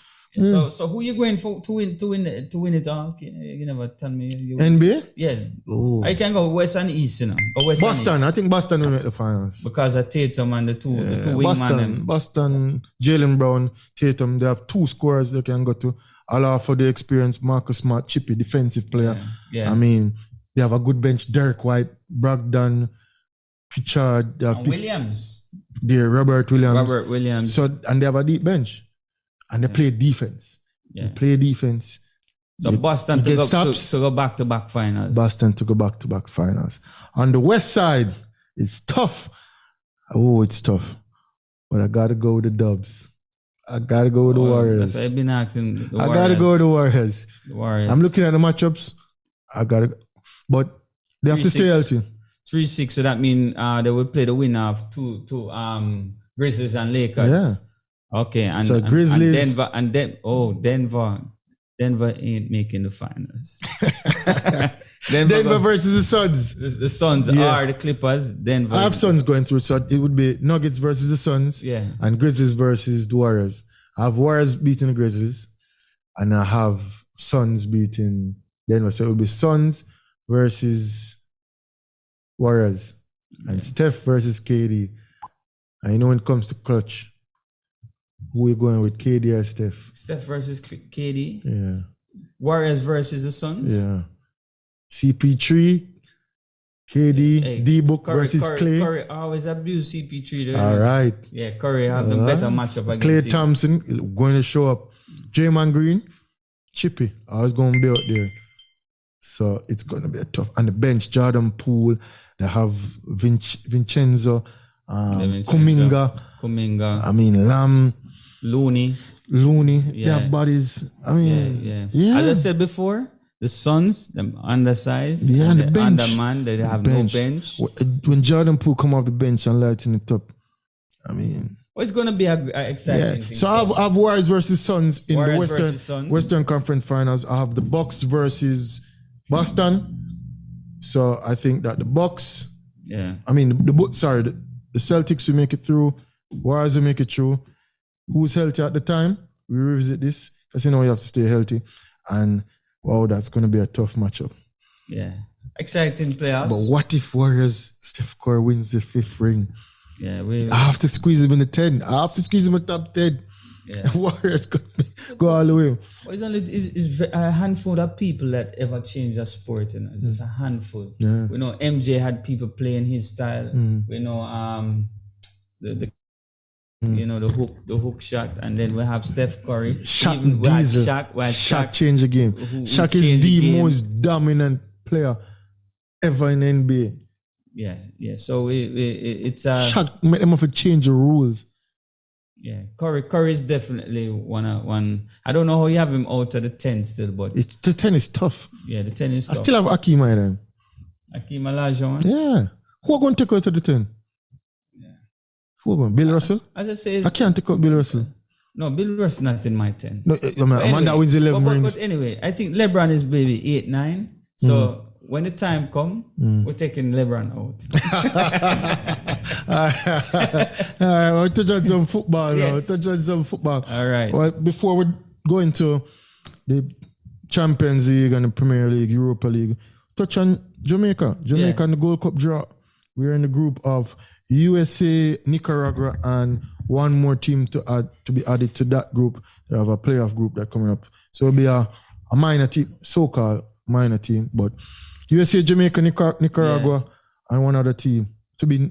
So who you going for to win it all? You never tell me. NBA? Yeah. Oh. I can go West and East, you know. Go West Boston. and East. I think Boston will make the finals. Because of Tatum and the two wingmen. Boston, Jalen Brown, Tatum, they have 2 scorers they can go to. All for the experience, Marcus Smart, chippy, defensive player. Yeah. I mean, they have a good bench. Derek White, Brogdon, Pritchard. Williams. Robert Williams. So, and they have a deep bench. And they play defense. Yeah. They play defense. So Boston to go back-to-back finals. Boston to go back-to-back finals. On the west side, it's tough. Oh, it's tough. But I got to go with the Dubs. I got to go with the Warriors. That's what I've been asking. I got to go with the Warriors. I'm looking at the matchups. I got to go. But they have to stay healthy. 3-6, so that means they will play the winner of two Grizzlies and Lakers. Yeah. Okay, and so Grizzlies Denver ain't making the finals. Denver versus the Suns. The Suns are the Clippers. Denver. I have Suns going through, so it would be Nuggets versus the Suns. Yeah. And Grizzlies versus the Warriors. I have Warriors beating the Grizzlies, and I have Suns beating Denver. So it would be Suns versus Warriors, and Steph versus KD. And you know when it comes to clutch, who are you going with, KD or Steph? Steph versus KD. Yeah. Warriors versus the Suns. Yeah. CP3, KD, D-Book versus Clay. Curry always abuse CP3 there. All right. Yeah, Curry have the better matchup against Clay Thompson going to show up. Draymond Green, chippy. I was going to be out there. So it's going to be a tough. On the bench, Jordan Poole. They have Vincenzo, Kuminga. I mean, Lamb. Looney. They have bodies. I mean, yeah. As I said before, the Suns, them undersized. Yeah, and the bench. Underman, they have no bench. When Jordan Poole come off the bench and lighten it up, I mean... Well, it's going to be an exciting thing. So I have Warriors versus Suns in the Western Conference Finals. I have the Bucks versus Boston. So I think that the Bucks... Yeah. I mean, the Celtics will make it through. Warriors will make it through. Who's healthy at the time? We revisit this because you have to stay healthy. And wow, that's going to be a tough matchup. Yeah. Exciting playoffs. But what if Warriors, Steph Curry wins the 5th ring? Yeah, I have to squeeze him in the 10. I have to squeeze him in the top 10. Yeah. Warriors go all the way. Well, it's a handful of people that ever change a sport. You know? It's just a handful. Yeah. We know MJ had people playing his style. We know the hook shot, and then we have Steph Curry. Shaq changed the game. Shaq is the most dominant player ever in NBA. Yeah. So it's Shaq made him have to change the rules. Yeah, Curry is definitely one. I don't know how you have him out of the 10 still, but the 10 is tough. Yeah, the 10 is tough. I still have Akeem then. Akeem Olajuwon. Yeah, who are going to take out to the 10? Yeah, who are going? Bill Russell. As I say, I can't take out Bill Russell. No, Bill Russell not in my 10. No, Amanda wins 11 rings. But anyway, I think LeBron is maybe 8, 9. So. When the time comes, we're taking LeBron out. All right, we'll touch on some football now. All right. Well, before we go into the Champions League and the Premier League, Europa League, touch on Jamaica. And the Gold Cup draw. We're in the group of USA, Nicaragua, and one more team to be added to that group. They have a playoff group that's coming up. So it'll be a minor team, so-called minor team, but USA, Jamaica, Nicaragua, and one other team to be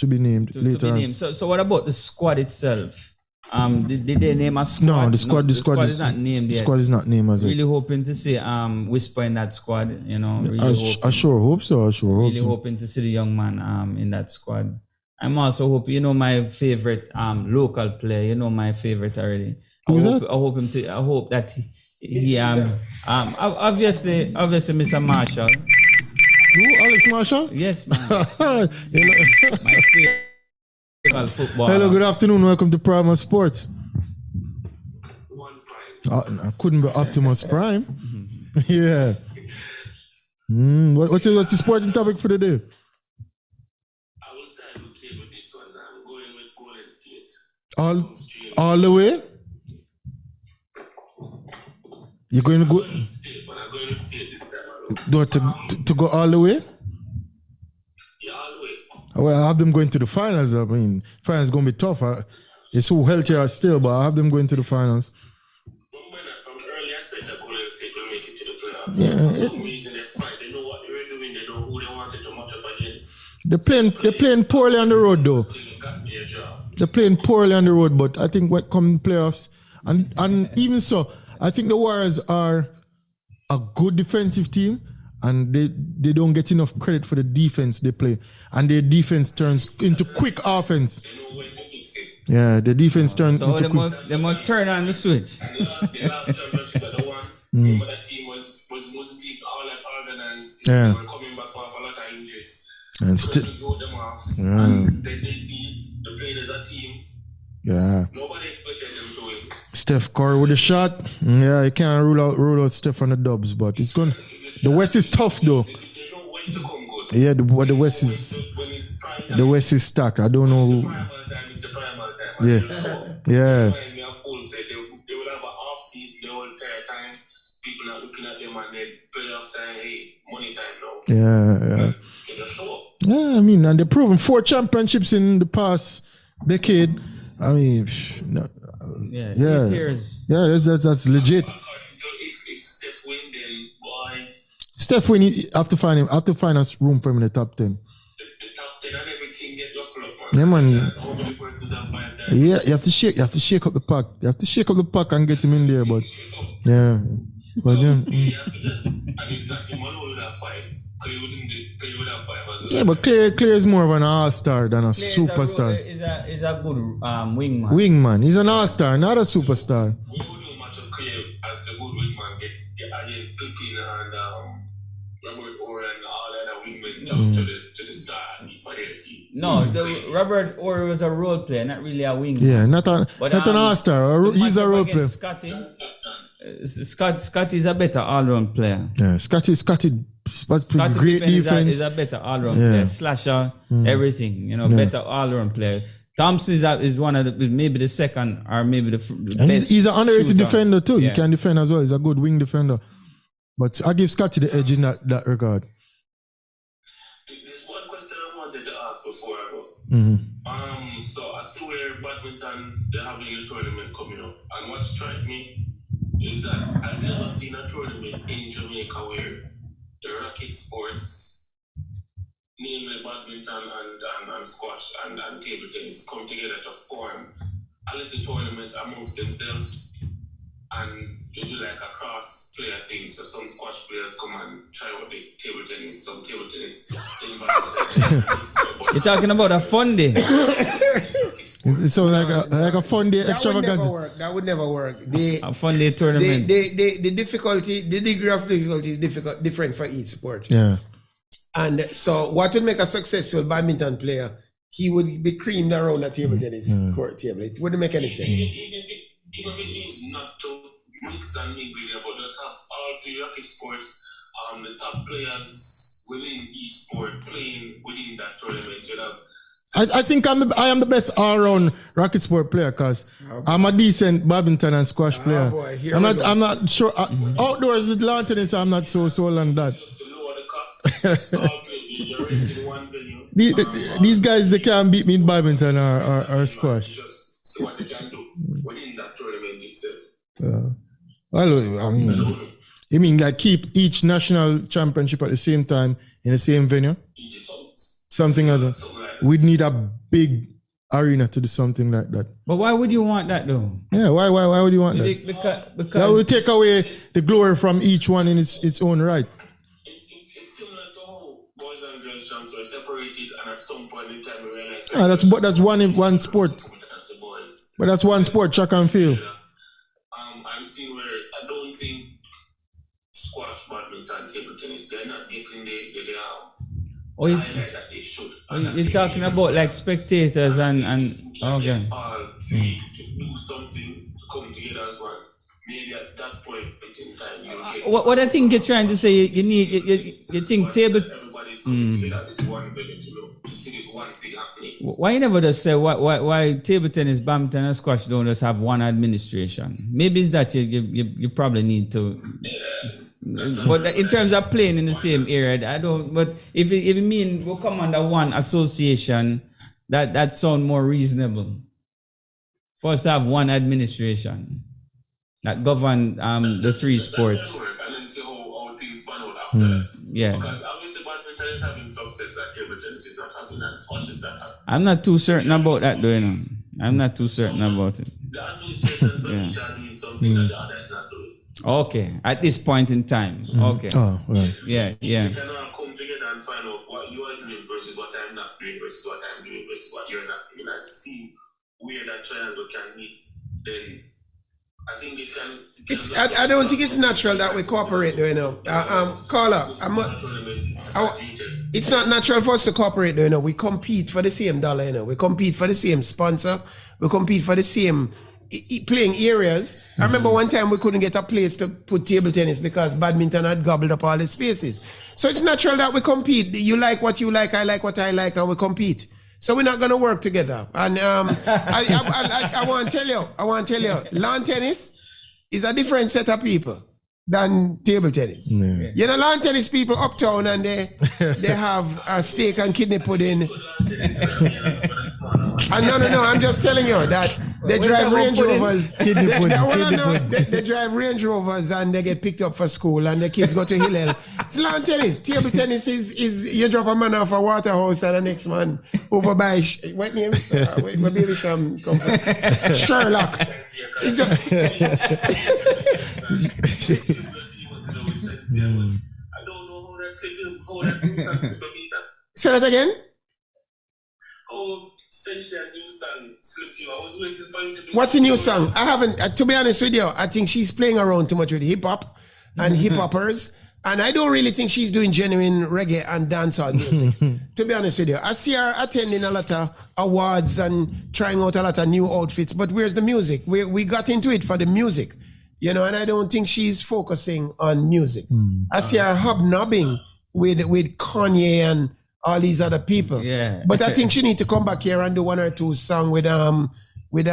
named later on. So what about the squad itself? Did they name a squad? No, the squad is not named yet. The squad is not named as really hoping to see Whisper in that squad. I sure hope so. Hoping to see the young man in that squad. I'm also hoping. My favorite local player. My favorite already. Who's that? I hope that he obviously Mr. Marshall. Who? Alex Marshall? Yes, man. My favorite football. Hello, good afternoon. Welcome to Primal Sports. I couldn't be Optimus Prime. Yeah. What's the sporting topic for the day? I will side with you with this one. I'm going with Golden State. All the way? You're going to go... State, but I'm going to state this time. To go all the way? Yeah, all the way. Well, I have them going to the finals. I mean, finals going to be tough. It's so healthy still, but I have them going to the finals. From early, I said that Golden State will make it to the playoffs. Yeah. For some reason, they're fine. They know what they were doing. They know who they wanted to match up against. They're playing poorly on the road, though. They're playing poorly on the road, but I think when come playoffs, and even so, I think the Warriors are a good defensive team, and they don't get enough credit for the defense they play, and their defense turns into quick offense. They know when to fix it. Yeah, the defense turns into quick. They must turn on the switch. The last championship that they won, but that team was all like organized. Yeah. They were coming back off a lot of injuries. And Wrote them off. And they played as a team. Yeah. Nobody expected them to win. Steph Curry with a shot. Yeah, you can't rule out Steph on the dubs, but it's going. The West is tough though. They know when to come good. Yeah, the West is. When it's prime time, The West is stuck. I don't know. it's a primal time. Yeah. Yeah. They will have an off season the whole entire time. People are looking at them and they playoff time, hey, money time now. Yeah. They just show up. Yeah, I mean, and they've proven 4 championships in the past decade. I mean, no, 8 years. Yeah, that's legit. If Steph win, then boy, Steph win, have to find us room for him in the top 10. the top 10 and everything get ruffled up, man. Yeah, man. How many persons are 5 times? Yeah, you have to shake up the pack. You have to shake up the pack and get him in there, but yeah. But then, You have to just, and it's not him alone with that 5. Clay would have 5 as well. yeah, but Clay is more of an all-star than a superstar. Is a good wingman. Wingman. He's an all-star, not a superstar. We wouldn't match up Clay as a good wingman against Pippin and Robert Orr and all the other wingmen to the star for their team. No, Robert Orr was a role player, not really a wingman. Yeah, not an all-star. He's a role player. Scotty is a better all-round player. Yeah, Scotty great Pippen defense. is a better all-round player. Slasher, everything. Better all-round player. Thompson is one of maybe the second or maybe the and best he's an underrated shooter. defender too. Yeah. He can defend as well. He's a good wing defender. But I give Scotty the edge in that regard. There's one question I wanted to ask before I go. Mm-hmm. So I see where badminton they're having a tournament coming up, and what struck me is that I've never seen a tournament in Jamaica where the racket sports, namely badminton and squash and table tennis, come together to form a little tournament amongst themselves. And they do like a cross player thing. So some squash players come and try out the table tennis, some table tennis. You're talking about a fun day. So like a fun day extravaganza. That would never work. A fun day tournament. The difficulty, the degree of difficulty is different for each sport. Yeah. And so what would make a successful badminton player? He would be creamed around a table tennis court table. It wouldn't make any sense. Even if it means not to mix and mingle, but just have all 3 racket sports, the top players within each sport playing within that tournament. I think I am the best all-round racket sport player because I'm a decent badminton and squash player. Boy, I'm not sure outdoors with lawn tennis. I'm not so sold on that. Just to lower the cost, all play, you're renting one venue. These guys, they can't beat me in badminton or squash. Just see what they can do within that tournament itself. Well, I mean, you mean like keep each national championship at the same time in the same venue? Something like that. We'd need a big arena to do something like that. But why would you want that though? Yeah, why would you want that? Because That will take away the glory from each one in its own right. It's similar to how boys and girls champs were separated, and at some point in time we realized That's one sport. But that's one sport, track and field. I'm seeing where I don't think squash, badminton, table tennis, they're not getting the highlight that they should. You're talking about like spectators and okay. All three to do something to come together as one. maybe at that point in time, what I think you're trying to say, you think table. Everybody's coming together. This one village, to see this one thing happening. Why you never just say why table tennis, badminton, and squash don't just have one administration? Maybe it's that you probably need to. But in terms of playing in the same area, I don't. But if it mean we'll come under one association, that sound more reasonable. First, have one administration that govern the three sports. And then see how things pan out after that. Yeah. Because obviously badminton is having success that table tennis is not having, and squash is not having. I'm not too certain about that, though. I'm not too certain about it. The administrations of each are doing something that the other is not doing. Okay, at this point in time. Okay. Oh, right. Yeah. We can all come together and find out what you are doing versus what I'm not doing versus what I'm doing versus what you're not doing, and see where that triangle can meet. Then I think it can. I don't think it's natural that we cooperate, Carla, it's not natural for us to cooperate, We compete for the same dollar, We compete for the same sponsor. We compete for the same playing areas. I remember one time we couldn't get a place to put table tennis because badminton had gobbled up all the spaces. So it's natural that we compete. You like what you like, I like what I like, and we compete. So we're not going to work together. And I want to tell you, lawn tennis is a different set of people than table tennis. Yeah. Lawn tennis people uptown and they have a steak and kidney pudding. And no, I'm just telling you that they drive Range Rovers. They drive Range Rovers and they get picked up for school and the kids go to Hillel. It's lawn tennis. Table tennis is you drop a man off a Waterhouse and the next man over by what name? Where baby Sham come from? Sherlock. It's just, I don't know how that say that again? Oh, essentially a new song slipped you. I was waiting for you to do. What's a new song? I haven't, to be honest with you, I think she's playing around too much with hip hop and hip hoppers. And I don't really think she's doing genuine reggae and dancehall music, to be honest with you. I see her attending a lot of awards and trying out a lot of new outfits, but where's the music? We got into it for the music, and I don't think she's focusing on music. I see her hobnobbing with Kanye and all these other people. Yeah. But I think she need to come back here and do one or two songs with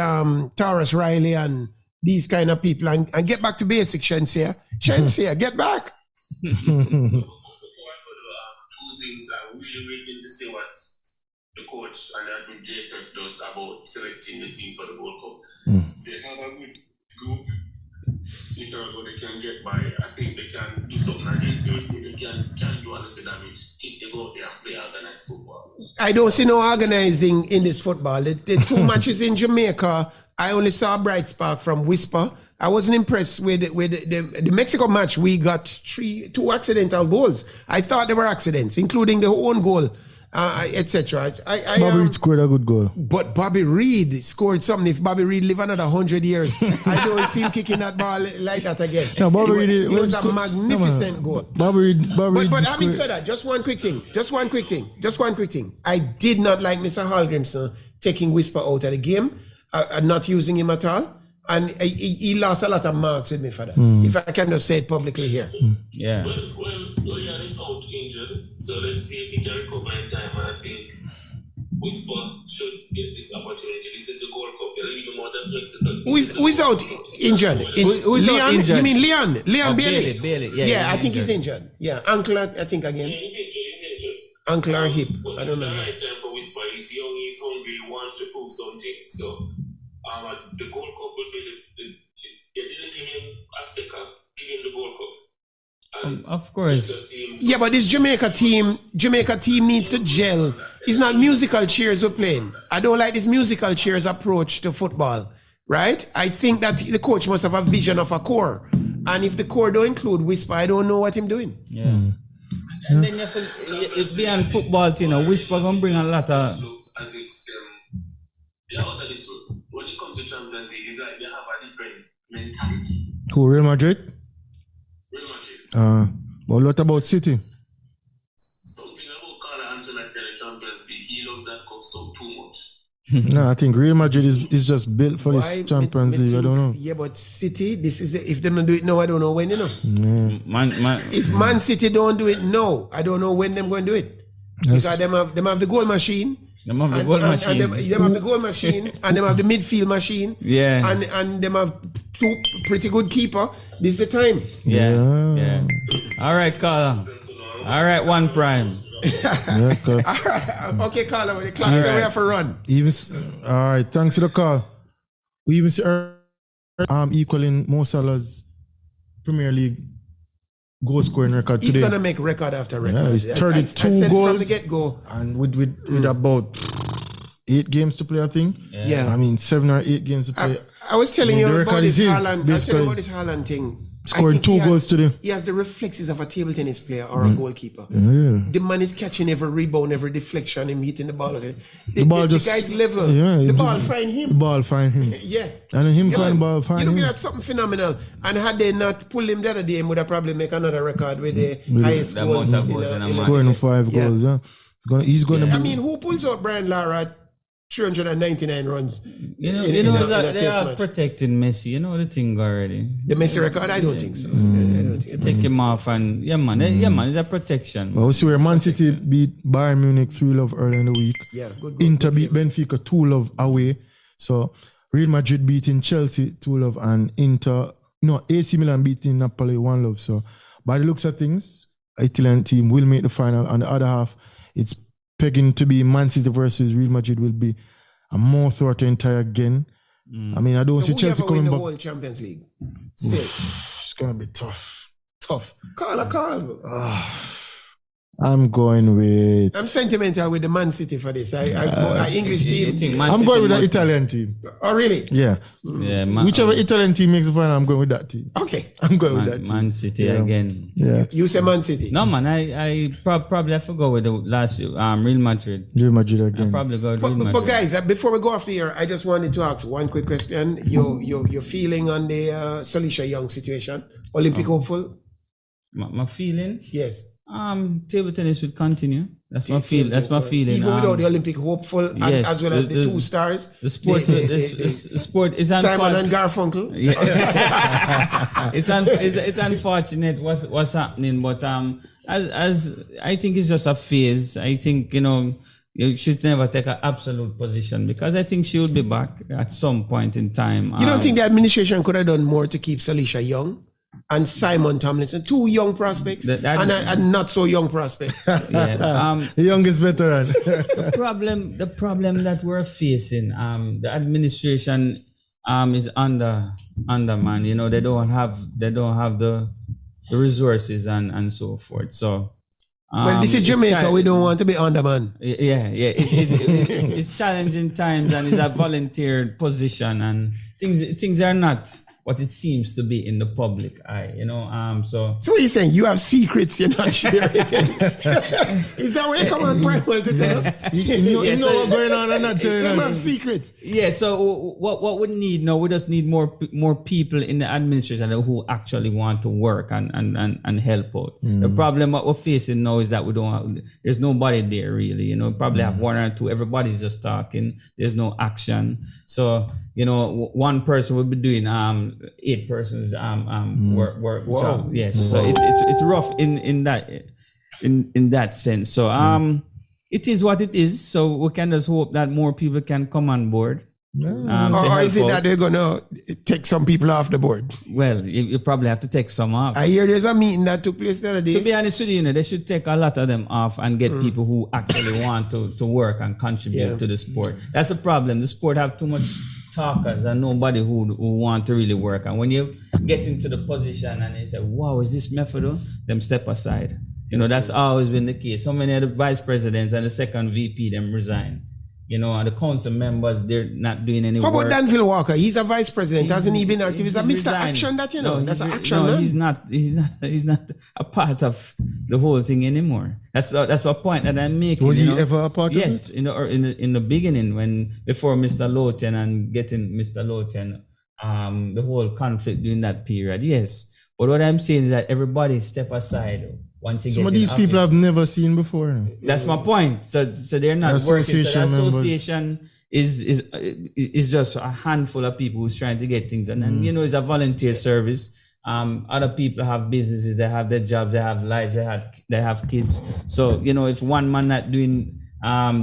Taurus Riley and these kind of people and get back to basics, Shensia. Shensia, get back. Before I go to two things, I'm really waiting to see what the coach and the admin JSS does about selecting the team for the World Cup. They have a good group. If they can get by, I think they can do something against USC. They can do a little damage if they go out there and play organized football. I don't see no organizing in this football. The two matches in Jamaica, I only saw a bright spark from Whisper. I wasn't impressed with the Mexico match. We got two accidental goals. I thought they were accidents, including the own goal, etc. Bobby Reid scored a good goal. But Bobby Reid scored something. If Bobby Reid live another 100 years, I don't see him kicking that ball like that again. No, Bobby Reid it was a magnificent goal. Bobby Reid. But having said that, just one quick thing. I did not like Mr. Hallgrimson taking Whisper out of the game and not using him at all. And he lost a lot of marks with me for that. If I can just say it publicly here. Yeah. Well, yeah, he's out injured. So let's see if he can recover in time. And I think Whisper should get this opportunity. This is the Gold Cup. They'll leave him out of Mexico. Who's out injured? Who's Leon? out injured? You mean Leon? Leon Bailey? Bailey. Yeah, I think he's injured. Yeah, ankle, I think again. Ankle or hip. I don't know. The right time for Whisper. He's young, he's hungry, he wants to prove something. So the Gold Cup will be they didn't give him a sticker, give him the Gold Cup. Of course. Yeah, but this Jamaica team needs to gel. It's not musical chairs we're playing. I don't like this musical chairs approach to football, right? I think that the coach must have a vision of a core. And if the core don't include Whisper, I don't know what he's doing. Yeah. And then if beyond football, Whisper gonna bring a lot of... As if they're out of this room. When it comes to Champions League, it's like they have a different mentality. Who, Real Madrid? Real Madrid. Well, what about City? Something about Carla Ancelotti in the Champions League. He loves that cup so too much. No, I think Real Madrid is just built for this Champions League. I don't know. Yeah, but City, this is if they don't do it now, I don't know when, you know. Yeah. If Man City don't do it now, I don't know when they're going to do it. Because them have the goal machine. Them have the goal machine. Them have the goal machine, and them have the midfield machine. Yeah. And them have two pretty good keeper. This is the time. Yeah. All right, Carla. All right, one prime. Yeah, okay. All right. Okay, Carla, when the clock is we have to run. All right, thanks for the call. We even see equaling Mo Salah's Premier League goal scoring record today. He's gonna make record after record. Yeah, he's 32 goals from the get-go. And with about 8 games to play, I think. Yeah. I mean 7 or 8 games to play. I was telling you about this Haaland. I was telling you basically about this Haaland thing. scoring 2 goals today. He has the reflexes of a table tennis player or a goalkeeper. Yeah. The man is catching every rebound, every deflection, him hitting the ball. The guy's level. Yeah, the ball find him. The ball find him. Yeah. And him find the ball find him. You're looking at something phenomenal. And had they not pulled him the other day, he would have probably make another record with the highest goal. Scoring 5 goals, yeah. He's gonna I mean, who pulls out Brian Lara at 399 runs? You know that they are protecting Messi. You know the thing already. The Messi record? I don't think so. Take him off and it's a protection. Well, we see where Man City beat Bayern Munich 3-0 early in the week. Yeah, good. Inter beat Benfica 2-0 away. So Real Madrid beating Chelsea 2-0 and AC Milan beating Napoli 1-0. So by the looks of things, Italian team will make the final. On the other half, it's pegging to be Man City versus Real Madrid will be a more threatening tie again. I mean, I don't see Chelsea coming back. The whole Champions League. Still, it's gonna be tough. Carl. I'm going with. I'm sentimental with the Man City for this. I English team. I'm going with the Italian team. Oh, really? Yeah. Whichever Italian team makes the final, I'm going with that team. Okay. I'm going with that team. Man City again. Yeah. You say Man City? No, man. I probably have to go with the last Real Madrid. Real Madrid again. I probably go with Real Madrid. But guys, before we go off the air, I just wanted to ask one quick question. Your feeling on the Salisha Young situation? Olympic hopeful? My feeling? Yes. Table tennis would continue. That's my feeling. That's my feeling. Even without the Olympic hopeful, yes, as well as the 2 stars. The sport, the sport is Simon and Garfunkel. Yeah. it's unfortunate what's happening, but as I think it's just a phase. I think you should never take an absolute position because I think she will be back at some point in time. You don't think the administration could have done more to keep Salisha young? And Simon Tomlinson, 2 young prospects and not so young prospects. Yes. The youngest veteran. The problem that we're facing, the administration is undermanned. They don't have the resources and so forth. So well, this is Jamaica. We don't want to be undermanned. Yeah. It's challenging times and it's a volunteer position and things are not what it seems to be in the public eye, So what are you saying? You have secrets you're not sharing? Is that where you come on Primal to tell us? You know what's going on and not telling us. Some have secrets. Yeah, so what we need now, we just need more people in the administration who actually want to work and help out. The problem what we're facing now is that there's nobody there really, probably have 1 or 2, everybody's just talking, there's no action. So, one person will be doing 8 persons work job. Yes, so it's rough in that sense. So it is what it is. So we can just hope that more people can come on board. Or is it that they're gonna take some people off the board? Well, you probably have to take some off. I hear there's a meeting that took place the other day. To be honest with you, they should take a lot of them off and get people who actually want to work and contribute to the sport. That's the problem. The sport have too much talkers and nobody who want to really work. And when you get into the position and you say, wow, is this method? Them step aside. That's always been the case. So many of the vice presidents and the second VP, them resign. And the council members, they're not doing any work. How about Danville Walker? He's a vice president. Hasn't he been active? He's a Mr. resigned. Action that, that's an action. No, man. he's not a part of the whole thing anymore. That's the point that I'm making. Was he ever a part of it? Yes, in the beginning, before Mr. Lowton and getting Mr. Lowton, the whole conflict during that period. Yes, but what I'm saying is that everybody step aside. Some of these people I've never seen before. That's my point. So they're not working. So the association is just a handful of people who's trying to get things done. And it's a volunteer service. Other people have businesses, they have their jobs, they have lives, they have kids. So if one man not doing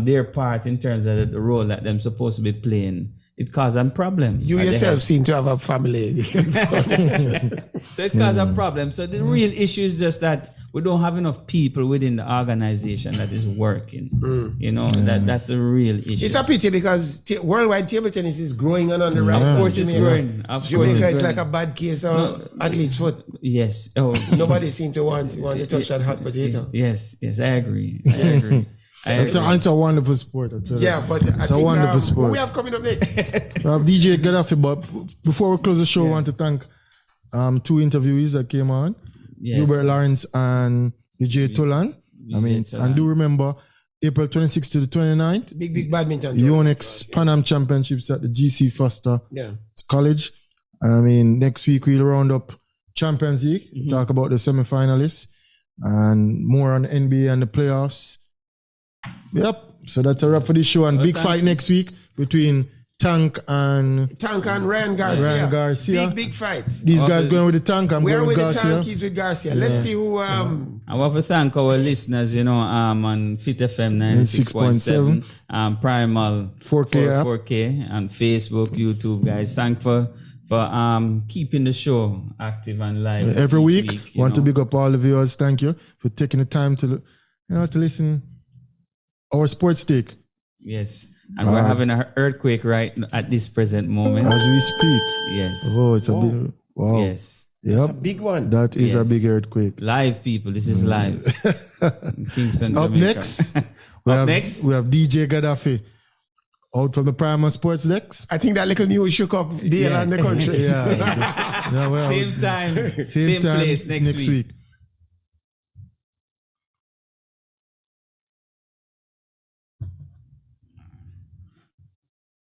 their part in terms of the role that they're supposed to be playing, it causes a problem. You yourself seem to have a family. So it causes a problem. So the real issue is just that we don't have enough people within the organization that is working. That's the real issue. It's a pity because worldwide table tennis is growing on the rise. Of course it's growing. Jamaica is like a bad case of athlete's foot. Yes. Nobody seems to want to touch that hot potato. Yes, I agree. It's a wonderful sport. But it's a wonderful sport. Who we have coming up next? We have DJ Gaddafi, but before we close the show, I want to thank 2 interviewees that came on. Yes. Hubert Lawrence and DJ Tolan. And do remember, April 26th to the 29th, big badminton. Yonex Panam Championships at the GC Foster College. And next week we'll round up Champions League, talk about the semi-finalists, and more on NBA and the playoffs. Yep. So that's a wrap for this show. And big fight next week between Tank and Ryan Garcia. Big fight. These guys going with the Tank. I'm going with Garcia. The Tank, he's with Garcia. Let's see who. I want to thank our listeners, on Fit FM 96.7, Primal 4K, and Facebook, YouTube, guys. Thank for keeping the show active and live every week. Want to big up all the viewers. Thank you for taking the time to listen. Our sports take. Yes. And we're having an earthquake right at this present moment. As we speak. Yes. Oh, it's a big... Wow. Yes. Yep. It's a big one. That is a big earthquake. Live, people. This is live. Kingston, Up Jamaica. next, we have DJ Gaddafi out from the Primal Sports Decks. I think that little news shook up Dale and the country. Same time, same place next week.